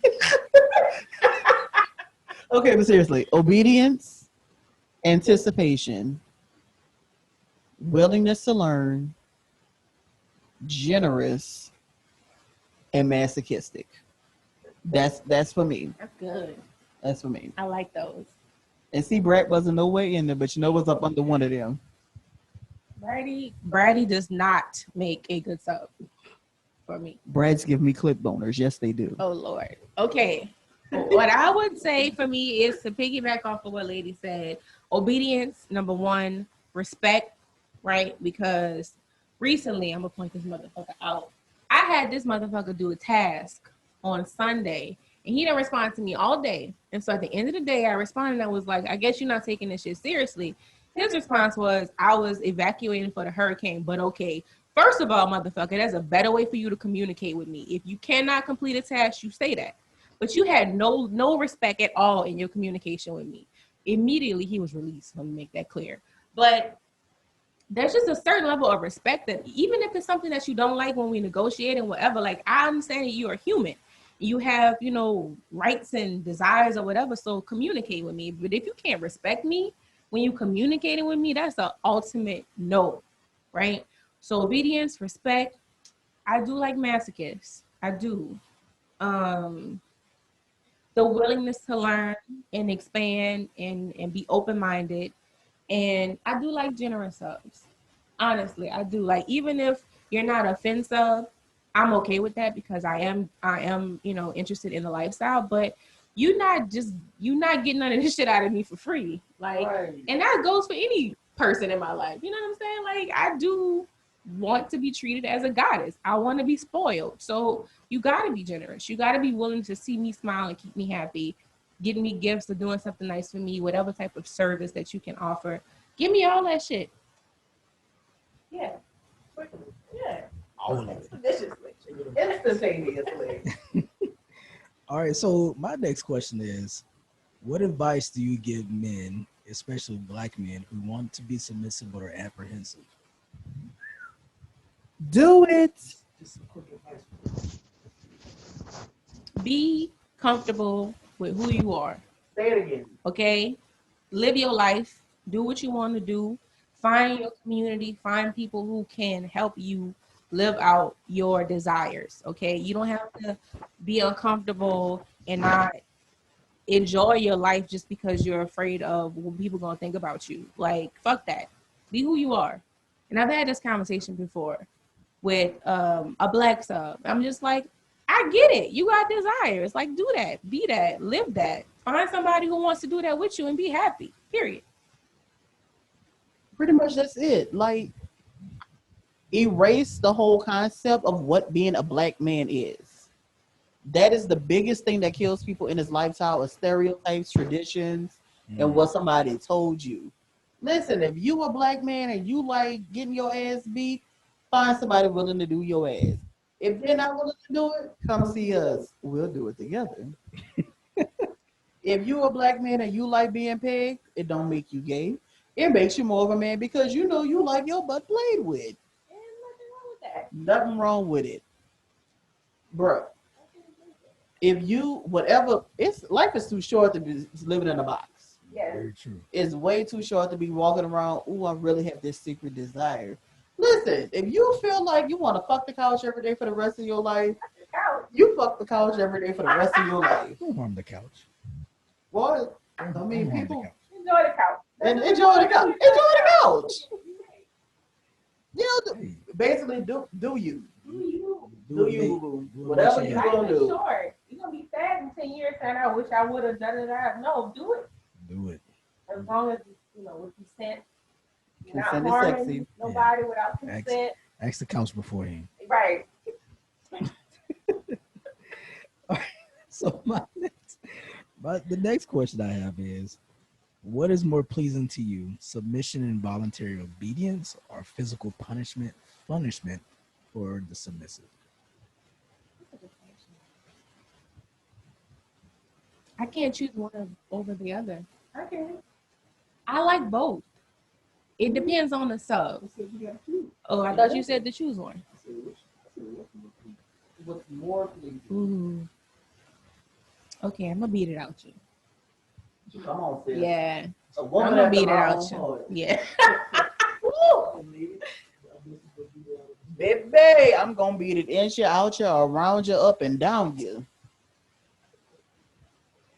Okay, but seriously. Obedience, anticipation, willingness to learn, generous, and masochistic. That's for me. That's good. That's for me. I like those. And see, Brad wasn't no way in there, but you know what's up under one of them. Brady does not make a good sub for me. Brad's give me clip boners. Yes, they do. Oh Lord. Okay. What I would say for me is to piggyback off of what Lady said. Obedience, number 1. Respect, right? Because recently, I'm gonna point this motherfucker out. I had this motherfucker do a task on Sunday, and he didn't respond to me all day. And so at the end of the day, I responded. And I was like, I guess you're not taking this shit seriously. His response was, I was evacuating for the hurricane, but okay. First of all, motherfucker, there's a better way for you to communicate with me. If you cannot complete a task, you say that. But you had no respect at all in your communication with me. Immediately, he was released. Let me make that clear. But there's just a certain level of respect that even if it's something that you don't like when we negotiate and whatever, like, I understand that you are human. You have, rights and desires or whatever, so communicate with me. But if you can't respect me when you communicating with me, that's the ultimate no, right? So obedience, respect. I do like masochists. I do. The willingness to learn and expand and be open-minded. And I do like generous subs. Honestly, I do. Like, even if you're not a fin sub, I'm okay with that because I am, interested in the lifestyle, but you're not getting none of this shit out of me for free. Like, right. And that goes for any person in my life. You know what I'm saying? Like, I do want to be treated as a goddess. I want to be spoiled. So you got to be generous. You got to be willing to see me smile and keep me happy, getting me gifts or doing something nice for me, whatever type of service that you can offer. Give me all that shit. Yeah. Yeah. All of it. Expeditiously. Instantaneously. All right, so my next question is, what advice do you give men, especially black men, who want to be submissive but are apprehensive? Do it. Be comfortable with who you are. Say it again. Okay? Live your life. Do what you want to do. Find your community. Find people who can help you live out your desires. Okay? You don't have to be uncomfortable and not enjoy your life just because you're afraid of what people gonna think about you. Like, fuck that. Be who you are. And I've had this conversation before with a black sub. I'm just like, I get it. You got desires. Like, do that. Be that. Live that. Find somebody who wants to do that with you and be happy. Period. Pretty much that's it. Like, erase the whole concept of what being a black man is. That is the biggest thing that kills people in this lifestyle of stereotypes, traditions, and what somebody told you. Listen, if you a black man and you like getting your ass beat, find somebody willing to do your ass. If they're not willing to do it, come see us. We'll do it together. If you a black man and you like being pegged, it don't make you gay. It makes you more of a man because you know you like your butt played with. And nothing wrong with that. Nothing wrong with it. Bruh. If you whatever, it's life is too short to be living in a box. Yes. Very true. It's way too short to be walking around. Ooh, I really have this secret desire. Listen, if you feel like you want to fuck the couch every day for the rest of your life, you fuck the couch every day for the rest of your life. Don't harm the couch. Boy, I Don't mean, harm the people couch. Enjoy the couch. and enjoy the couch. Enjoy the couch. You know, Hey, basically, do you. Do you? Do you, it, boo boo. do it Whatever what you got. Life gonna is do. short. You're gonna be sad in 10 years saying, I wish I would have done it. No, do it. Do it. As long as you know with consent. You're not Consent is harming sexy. nobody without consent. Ask the couch beforehand. Right. So the next question I have is, what is more pleasing to you, submission and voluntary obedience, or physical punishment for the submissive? I can't choose one over the other. Okay. I like both. It depends on the sub. I said you got to choose. Oh, I thought you said to choose one. I said What's more pleasing? Ooh. Okay, I'm gonna beat it out you. Come on, sis. Yeah, A I'm woman gonna after beat it my out own you. heart. Yeah. Baby, I'm gonna beat it in you, out you, around you, up and down you.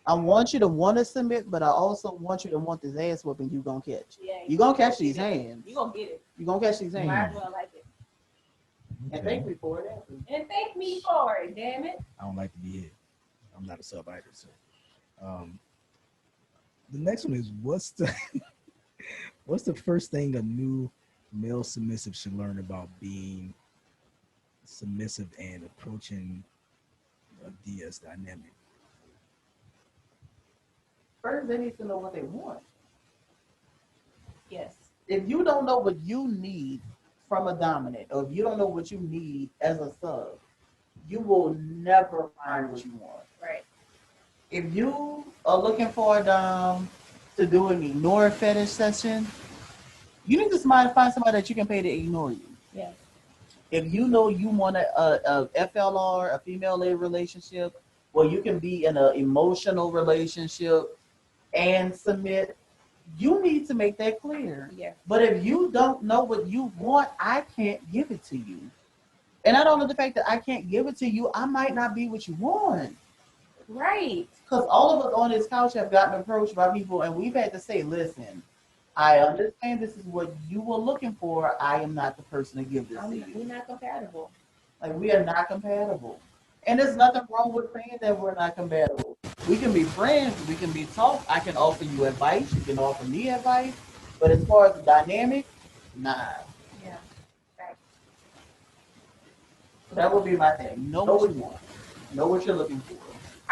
I want you to want to submit, but I also want you to want this ass whooping you gonna catch. Yeah, You gonna catch these hands. You gonna get it. You gonna catch these Might hands. as well like it. And thank me for it. And thank me for it, damn it. I don't like to be hit. I'm not a sub either. So, the next one is what's the first thing a new male submissive should learn about being submissive and approaching a DS dynamic? First, they need to know what they want. Yes. If you don't know what you need from a dominant, or if you don't know what you need as a sub, you will never find what you want. Right. If you are looking for a dom to do an ignore fetish session, you need to find somebody that you can pay to ignore you. Yes. If you know you want a FLR, a female-led relationship, where you can be in an emotional relationship and submit, you need to make that clear. Yeah. But if you don't know what you want, I can't give it to you. And I don't know the fact that I can't give it to you, I might not be what you want. Right. Because all of us on this couch have gotten approached by people and we've had to say, listen, I understand this is what you were looking for. I am not the person to give this to We're you. not compatible. Like, we are not compatible. And there's nothing wrong with saying that we're not compatible. We can be friends. We can be talk. I can offer you advice. You can offer me advice. But as far as the dynamic, nah. Yeah. Right. That would be my thing. Know what you want. Know what you're looking for.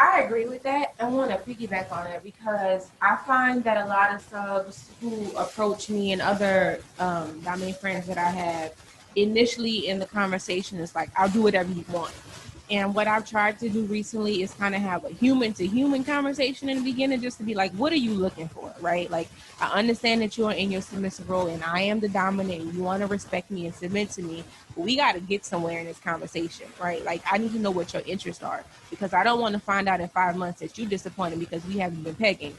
I agree with that. I want to piggyback on it because I find that a lot of subs who approach me and other dominant friends that I have, initially in the conversation is like, I'll do whatever you want. And what I've tried to do recently is kind of have a human to human conversation in the beginning, just to be like, what are you looking for, right? Like, I understand that you're in your submissive role and I am the dominant and you want to respect me and submit to me, but we got to get somewhere in this conversation, right? Like, I need to know what your interests are because I don't want to find out in 5 months that you're disappointed because we haven't been pegging.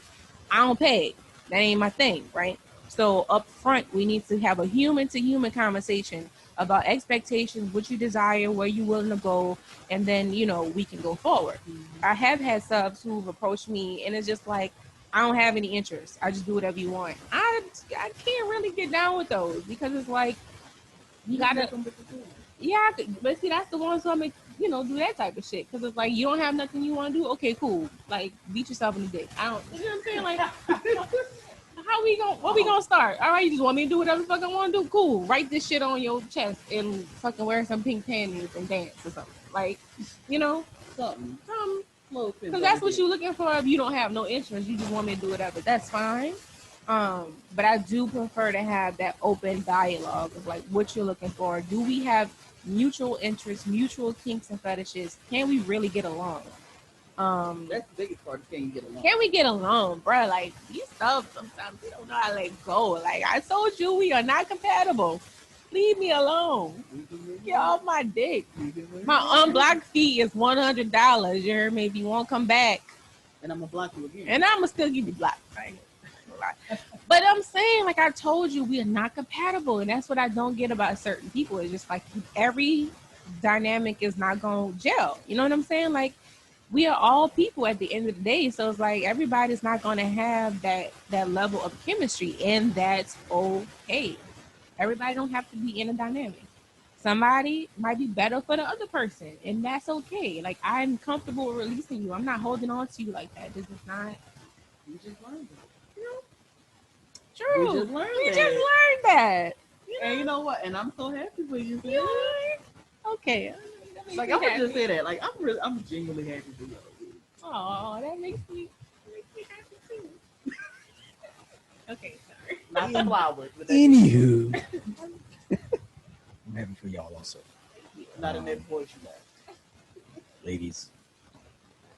I don't peg. That ain't my thing, right? So up front, we need to have a human to human conversation about expectations, what you desire, where you're willing to go, and then, you know, we can go forward. Mm-hmm. I have had subs who've approached me, and it's just like, I don't have any interest. I just do whatever you want. I can't really get down with those because it's like, you gotta, yeah, but see, that's the ones who make, you know, do that type of shit. Because it's like, you don't have nothing you want to do? Okay, cool. Like, beat yourself in the dick. I don't, you know what I'm saying? Like, what we gonna start? All right, you just want me to do whatever the fuck I want to do? Cool. Write this shit on your chest and fucking wear some pink panties and dance or something. Like, you know? something. Um, Close pins because that's on what it. you're looking for. If you don't have no interest, you just want me to do whatever. That's fine. But I do prefer to have that open dialogue of like what you're looking for. Do we have mutual interests, mutual kinks and fetishes? Can we really get along? That's the biggest part. Can you get along? Can we get along, bro? Like these stuff sometimes we don't know how to let go. Like I told you, we are not compatible. Leave me alone. Get off my dick. My unblocked fee is $100. You heard me? If you won't come back, And I'm gonna block you again. and I'ma still give you blocked. Right? But I'm saying, like I told you, we are not compatible, and that's what I don't get about certain people. It's just like every dynamic is not gonna gel. You know what I'm saying? Like we are all people at the end of the day, so it's like everybody's not gonna have that level of chemistry, and that's okay. Everybody don't have to be in a dynamic. Somebody might be better for the other person, and that's okay. Like I'm comfortable with releasing you. I'm not holding on to you like that. This is not You just learned it. true. We just learned We that. just learned that. And you know what? And I'm so happy for you. You know? Okay. Like I'm gonna just say that. Like I'm genuinely happy for you. Oh, that makes me happy too. Okay, sorry. Not the flowers, but Anywho, I'm happy for y'all also, not in that voice you got. ladies.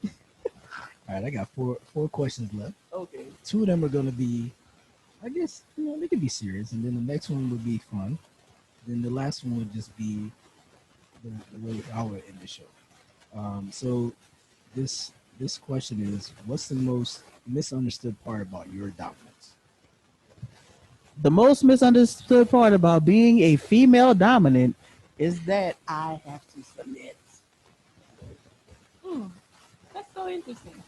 All right, I got four questions left. Okay. 2 of them are gonna be, I guess, they could be serious, and then the next one would be fun. Then the last one would just be the way I would end the show. So this question is, what's the most misunderstood part about your dominance? The most misunderstood part about being a female dominant is that I have to submit. That's so interesting.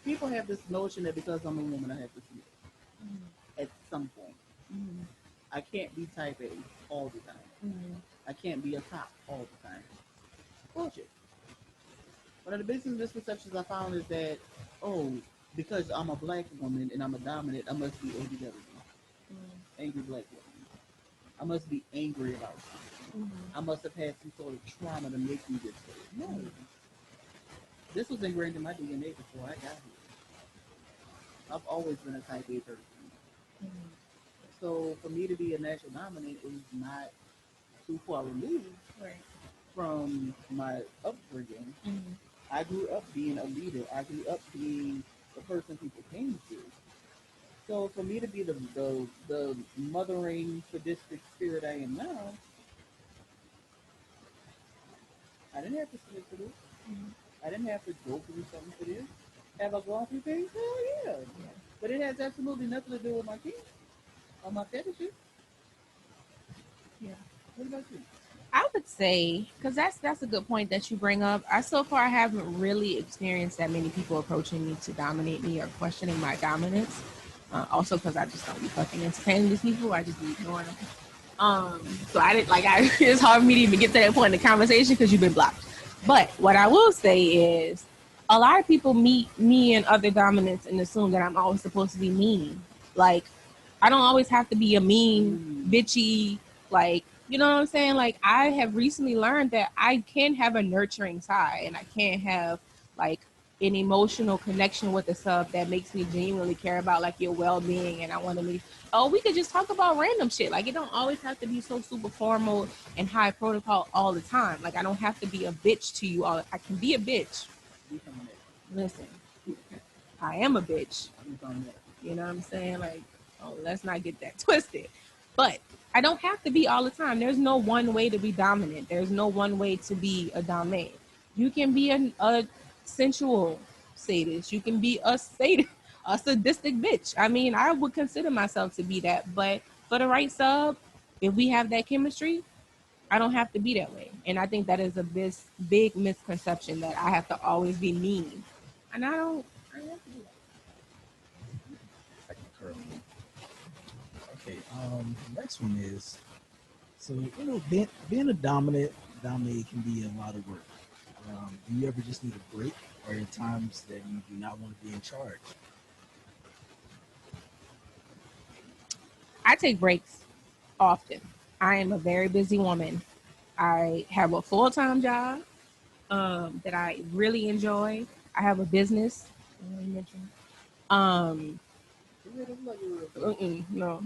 People have this notion that because I'm a woman, I have to submit at some point. I can't be type A all the time. I can't be a top all the time. Bullshit. One of the biggest misconceptions I found is that, oh, because I'm a black woman and I'm a dominant, I must be ABW. Angry black woman. I must be angry about something. I must have had some sort of trauma to make me this way. No. This was ingrained in my DNA before I got here. I've always been a type A person. So for me to be a natural dominant is not too far removed from my upbringing. I grew up being a leader. I grew up being the person people came to. So for me to be the mothering, sadistic spirit I am now, I didn't have to submit to this. I didn't have to go through something for this. Have I gone through things? Hell yeah. But it has absolutely nothing to do with my kids or my fetishes. Yeah. What about you? I would say, because that's a good point that you bring up. I so far haven't really experienced that many people approaching me to dominate me or questioning my dominance. Also, because I just don't be fucking entertaining these people. I just be ignoring them. So I didn't it's hard for me to even get to that point in the conversation because you've been blocked. But what I will say is a lot of people meet me and other dominants and assume that I'm always supposed to be mean. Like, I don't always have to be a mean, bitchy, like, you know what I'm saying? Like, I have recently learned that I can have a nurturing side and I can have like an emotional connection with the sub that makes me genuinely care about like your well-being, and I want to be, we could just talk about random shit. Like, it don't always have to be so super formal and high protocol all the time. Like, I don't have to be a bitch to you all. I can be a bitch. Listen, I am a bitch. You know what I'm saying? Like, let's not get that twisted. But I don't have to be all the time. There's no one way to be dominant. There's no one way to be a dominant. You can be a sensual sadist. You can be a sadist, a sadistic bitch. I mean, I would consider myself to be that. But for the right sub, if we have that chemistry, I don't have to be that way. And I think that is a big misconception that I have to always be mean. And I don't have to do that. I concur. Okay. Next one is, so being a dominant can be a lot of work. Do you ever just need a break, or are there times that you do not want to be in charge? I take breaks often. I am a very busy woman. I have a full-time job. that I really enjoy. I have a business. Um, no.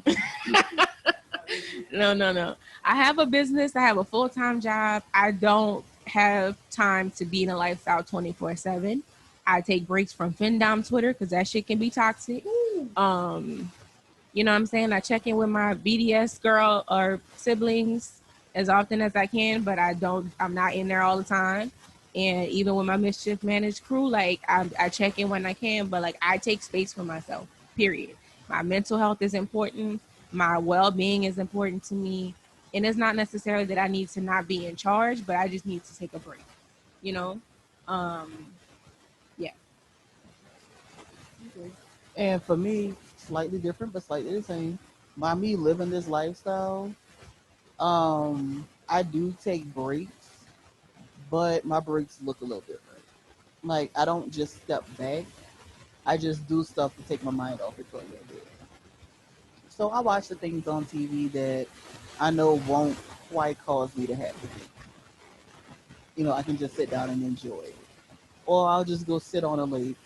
No. I have a business. I have a full-time job. I don't have time to be in a lifestyle 24/7. I take breaks from FinDom Twitter because that shit can be toxic. You know what I'm saying? I check in with my BDS girl or siblings as often as I can, but I'm not in there all the time. And even with my mischief managed crew, like I check in when I can, but like I take space for myself, period. My mental health is important. My well-being is important to me. And it's not necessarily that I need to not be in charge, but I just need to take a break, you know? Um, yeah. And for me, slightly different, but slightly the same. By me living this lifestyle, I do take breaks, but my breaks look a little different. Like I don't just step back. I just do stuff to take my mind off it for a little bit. So I watch the things on TV that I know won't quite cause me to have to think. I can just sit down and enjoy it. Or I'll just go sit on a lake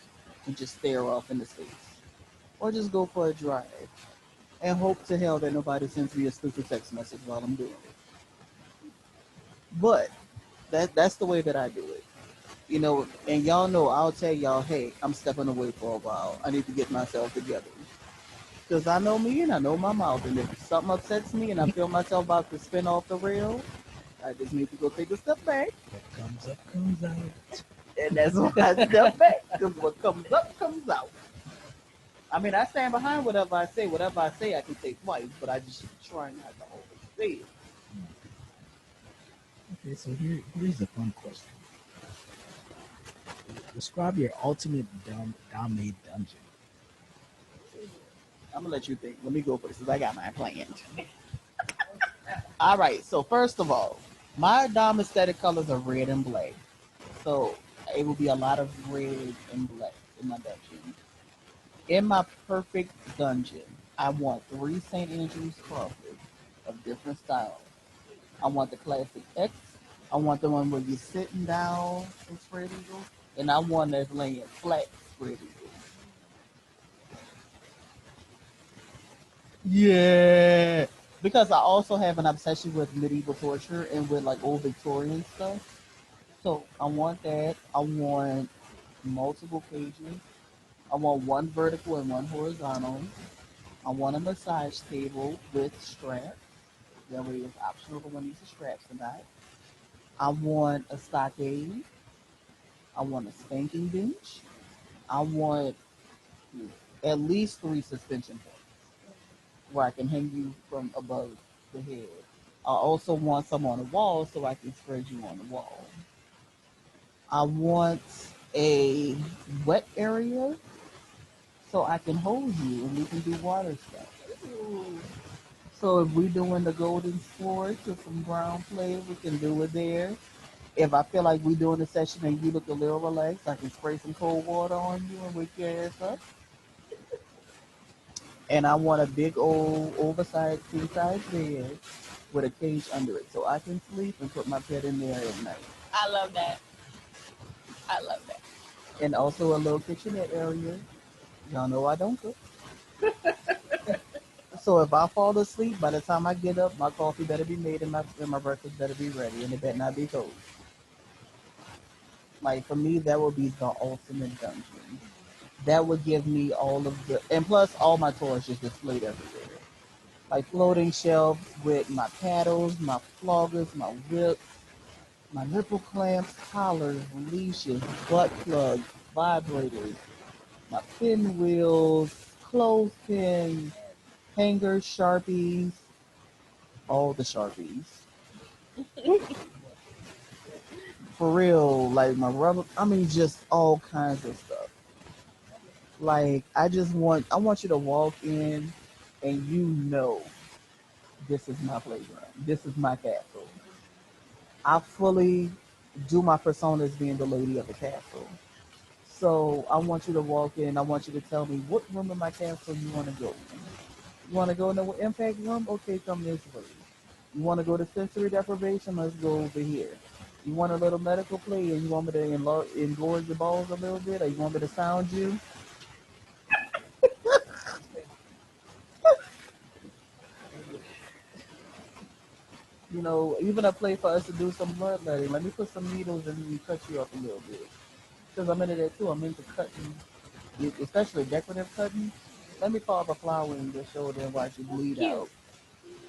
and just stare off into space. Or just go for a drive and hope to hell that nobody sends me a stupid text message while I'm doing it. But that's the way that I do it. And y'all know I'll tell y'all, hey, I'm stepping away for a while. I need to get myself together. Because I know me and I know my mouth. And if something upsets me and I feel myself about to spin off the rail, I just need to go take a step back. What comes up comes out. And that's why I step back. Because what comes up comes out. I mean, I stand behind whatever I say. Whatever I say, I can say twice, but I just try not to always say it. Okay, so here's a fun question. Describe your ultimate dominate dungeon. I'm going to let you think. Let me go first because I got mine planned. All right, so first of all, my Dom aesthetic colors are red and black. So it will be a lot of red and black in my dungeon. In my perfect dungeon, I want 3 St. Andrews crosses of different styles. I want the classic X. I want the one where you're sitting down and spread eagle. And I want that's laying flat spread eagle. Yeah. Because I also have an obsession with medieval torture and with like old Victorian stuff. So I want that. I want multiple cages. I want one vertical and one horizontal. I want a massage table with straps. That way it's optional for one uses straps or not. I want a stockade. I want a spanking bench. I want at least 3 suspension points where I can hang you from above the head. I also want some on the wall so I can spread you on the wall. I want a wet area so I can hold you and we can do water stuff. So if we're doing the golden sports or some ground play, we can do it there. If I feel like we're doing a session and you look a little relaxed, I can spray some cold water on you and wake your ass up. And I want a big old oversized king size bed with a cage under it so I can sleep and put my pet in there at night. I love that. I love that. And also a little kitchenette area. Y'all know I don't cook. So if I fall asleep, by the time I get up, my coffee better be made and my breakfast better be ready, and it better not be cold. Like for me, that would be the ultimate dungeon. That would give me all of the, and plus all my toys just displayed everywhere. Like floating shelves with my paddles, my floggers, my whips, my nipple clamps, collars, leashes, butt plugs, vibrators, my pinwheels, clothespins, hangers, sharpies, all the sharpies. For real, like my rubber, I mean, just all kinds of stuff. Like, I want you to walk in and this is my playground. This is my castle. I fully do my persona as being the lady of the castle. So I want you to walk in. I want you to tell me what room in my castle you want to go in. You want to go in the impact room? Okay, come this way. You want to go to sensory deprivation? Let's go over here. You want a little medical play, and you want me to engorge your balls a little bit, or you want me to sound you? You know, even a play for us to do some bloodletting. Let me put some needles in and cut you up a little bit. Because I'm into that too. I'm into cutting, especially decorative cutting. Let me carve a flower in your shoulder and watch it bleed Cute. out.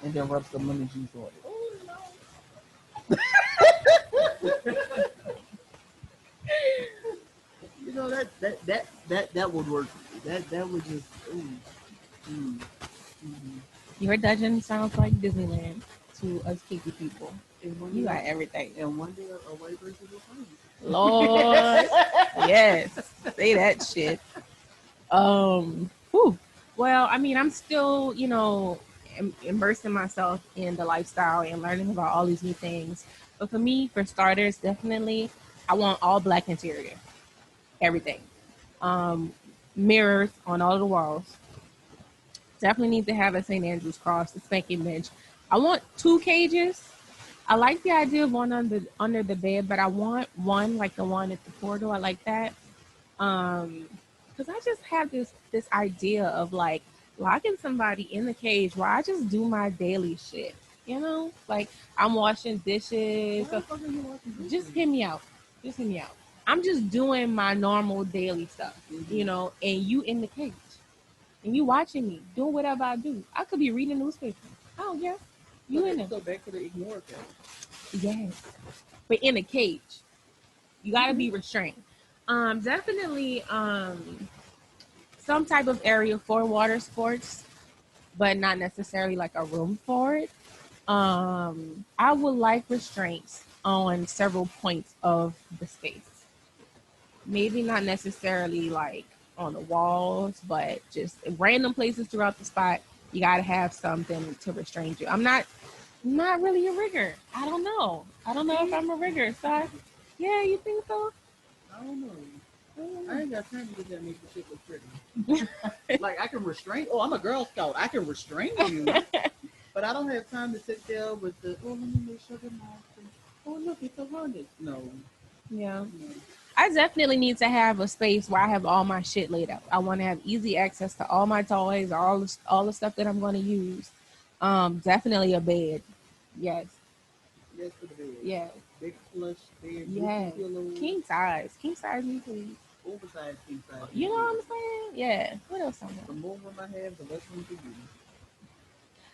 And then rub some lemon juice on it. Oh no. You know, that would work. That would just, ooh. Mm, mm. Your dungeon sounds like Disneyland to us kinky people. And one You day, got everything. and one day a white person will find you. Lord. Yes. Say that shit. Whew. Well, I mean, I'm still, immersing myself in the lifestyle and learning about all these new things. But for me, for starters, definitely, I want all black interior, everything. Um, Mirrors on all of the walls. Definitely need to have a St. Andrew's cross, a spanking bench. I want 2 cages. I like the idea of one under the bed, but I want one like the one at the corridor. I like that. Because I just have this idea of like locking somebody in the cage where I just do my daily shit. Like I'm washing dishes. Why the fuck are you watching this? Just hear me out. Just hear me out. I'm just doing my normal daily stuff, and you in the cage. And you watching me, doing whatever I do. I could be reading a newspaper. I don't care. You in there. So back to the ignore thing. Yes. But in a cage. You gotta be restrained. Definitely some type of area for water sports, but not necessarily like a room for it. I would like restraints on several points of the space. Maybe not necessarily like on the walls, but just random places throughout the spot. You gotta have something to restrain you. I'm not really a rigger. I don't know. I don't know if I'm a rigger. So, yeah, you think so? I don't know. I ain't got time to get that make the shit look pretty. Like I can restrain. Oh, I'm a Girl Scout. I can restrain you, but I don't have time to sit there with the. Oh, let me make sure the mask. Oh, look, it's a harness. No. Yeah. No. I definitely need to have a space where I have all my shit laid out. I want to have easy access to all my toys, all the stuff that I'm going to use. Definitely a bed. Yes. Yes, for the bed. Yes. Big plush bed. Yes. Pillow, King size. King size me please. oversized king size. You know what I'm saying? Yeah. What else I The want? more room I have, the less room for you.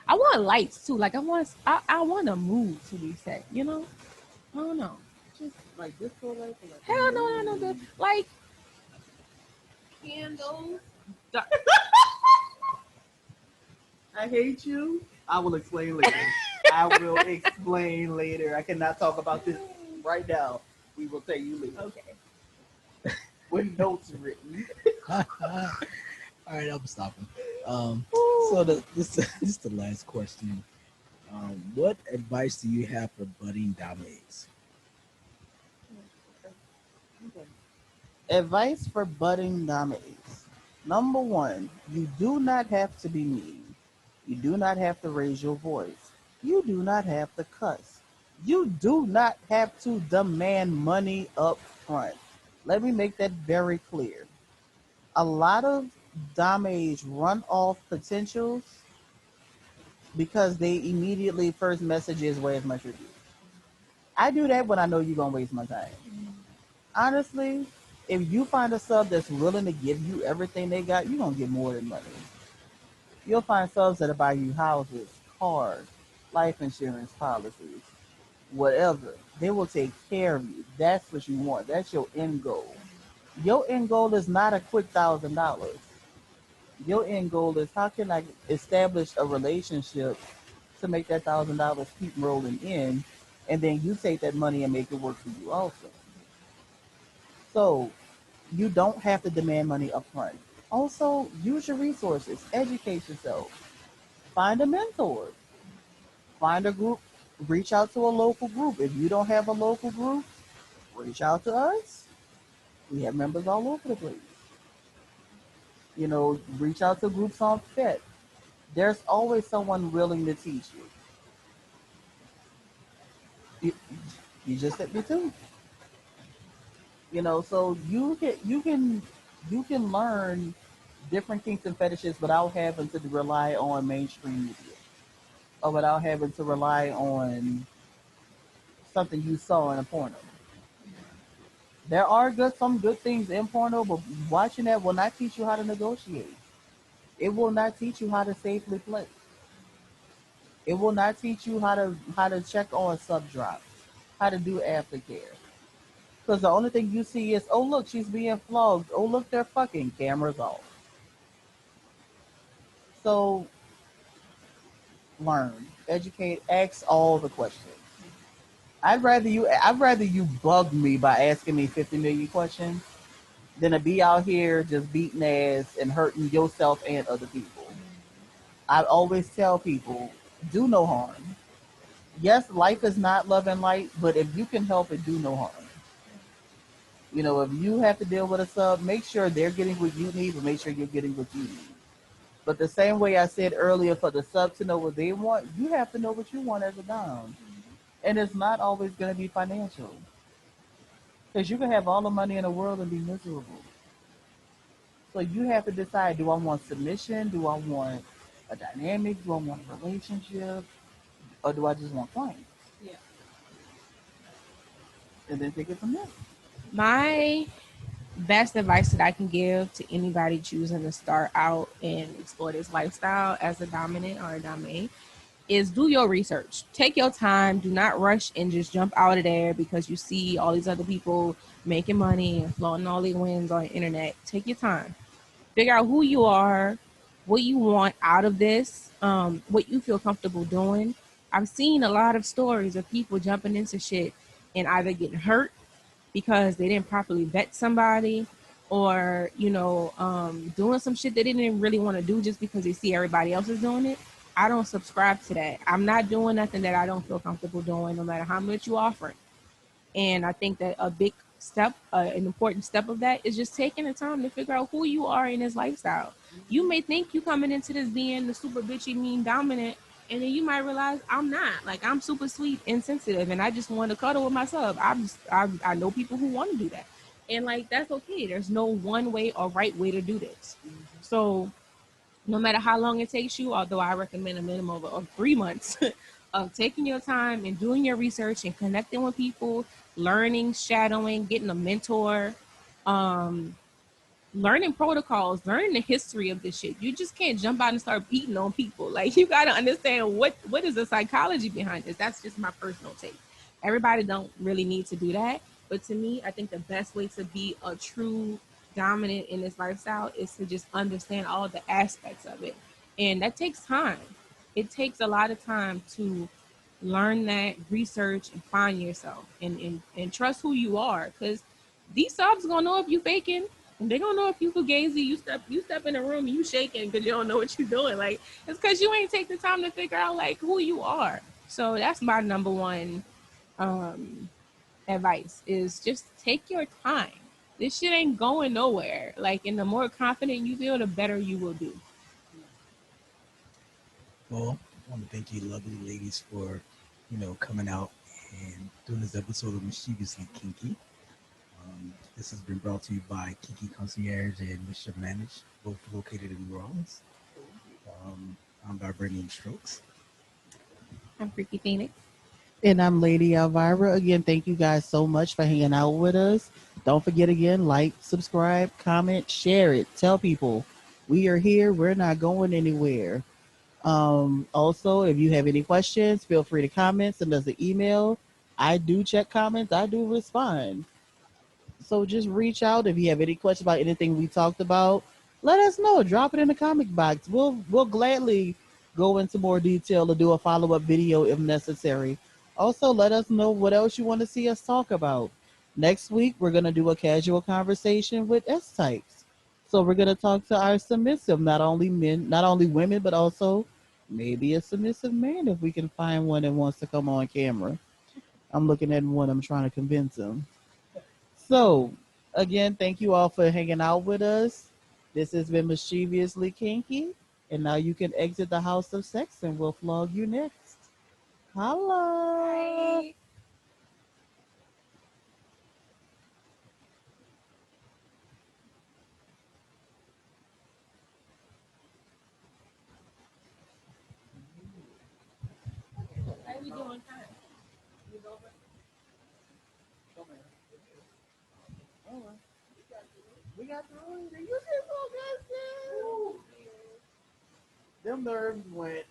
I want lights too. Like I want a mood to be set. I don't know. Just like this for like. Hell no. Like candles. I hate you. I will explain later. I will explain later. I cannot talk about this right now. We will tell you later. Okay. With notes written. All right, I'm stopping. So this is the last question. What advice do you have for budding dominates? Advice for budding dominates. Number one, you do not have to be mean. You do not have to raise your voice. You do not have to cuss. You do not have to demand money up front. Let me make that very clear. A lot of dames run off potentials because they immediately first message is where's my tribute. I do that when I know you're gonna waste my time. Honestly, if you find a sub that's willing to give you everything they got, you're gonna get more than money. You'll find subs that'll buy you houses, cars, life insurance policies, whatever. They will take care of you. That's what you want. That's your end goal. Your end goal is not a quick $1,000. Your end goal is how can I establish a relationship to make that $1,000 keep rolling in, and then you take that money and make it work for you also. So you don't have to demand money up front. Also, use your resources, educate yourself, find a mentor, find a group, reach out to a local group. If you don't have a local group, reach out to us. We have members all over the place. Reach out to groups on FET. There's always someone willing to teach you. You just hit me too. You know, so you can learn different kinks and fetishes without having to rely on mainstream media or without having to rely on something you saw in a porno. There are some good things in porno, but watching that will not teach you how to negotiate. It will not teach you how to safely play. It will not teach you how to check on sub drops, how to do aftercare. Because the only thing you see is, oh look, she's being flogged. Oh look, they're fucking. Cameras off. So learn, educate, ask all the questions. I'd rather you bug me by asking me 50 million questions than to be out here just beating ass and hurting yourself and other people. I always tell people, do no harm. Yes, life is not love and light, but if you can help it, do no harm. You know, if you have to deal with a sub, make sure they're getting what you need, but make sure you're getting what you need. But the same way I said earlier, for the sub to know what they want, you have to know what you want as a dom. And it's not always going to be financial. Because you can have all the money in the world and be miserable. So you have to decide, do I want submission? Do I want a dynamic? Do I want a relationship? Or do I just want clients? Yeah. And then take it from there. My best advice that I can give to anybody choosing to start out and explore this lifestyle as a dominant or a dominate is do your research. Take your time. Do not rush and just jump out of there because you see all these other people making money and flaunting all their wins on the internet. Take your time. Figure out who you are, what you want out of this, what you feel comfortable doing. I've seen a lot of stories of people jumping into shit and either getting hurt because they didn't properly vet somebody or doing some shit they didn't really want to do just because they see everybody else is doing it. I don't subscribe to that. I'm not doing nothing that I don't feel comfortable doing, no matter how much you offer it. And I think that a big step, an important step of that is just taking the time to figure out who you are in this lifestyle. You may think you coming into this being the super bitchy, mean, dominant, and then you might realize I'm not. Like, I'm super sweet and sensitive, and I just want to cuddle with myself. I know people who want to do that, and like that's okay. There's no one way or right way to do this. So no matter how long it takes you, although I recommend a minimum of 3 months of taking your time and doing your research and connecting with people, learning, shadowing, getting a mentor, um, learning protocols, learning the history of this shit. You just can't jump out and start beating on people. Like, you got to understand what is the psychology behind this. That's just my personal take. Everybody don't really need to do that. But to me, I think the best way to be a true dominant in this lifestyle is to just understand all the aspects of it. And that takes time. It takes a lot of time to learn that, research, and find yourself and trust who you are. Because these subs gonna know if you faking. And they gonna know if you fugazi. You step in the room and you shaking because you don't know what you're doing. Like, it's because you ain't take the time to figure out like who you are. So that's my number one um advice is just take your time. This shit ain't going nowhere. Like, and the more confident you feel, the better you will do. Well, I want to thank you, lovely ladies, for coming out and doing this episode of Mischievously Kinky. This has been brought to you by Kiki Concierge and Mischief Manage, both located in New Orleans. I'm Vibranium Strokes. I'm PhreakyPhoenix. And I'm Lady Elvyra. Again, thank you guys so much for hanging out with us. Don't forget again, like, subscribe, comment, share it. Tell people we are here. We're not going anywhere. Also, if you have any questions, feel free to comment, send us an email. I do check comments. I do respond. So just reach out if you have any questions about anything we talked about. Let us know. Drop it in the comment box. We'll gladly go into more detail or do a follow-up video if necessary. Also, let us know what else you want to see us talk about. Next week, we're going to do a casual conversation with S-types. So we're going to talk to our submissive, not only men, not only women, but also maybe a submissive man if we can find one that wants to come on camera. I'm looking at one. I'm trying to convince him. So, again, thank you all for hanging out with us. This has been Mischievously Kinky, and now you can exit the house of sex and we'll flog you next. Holla! Bye. doing time. We got through it. You did so good, sis. Them nerves went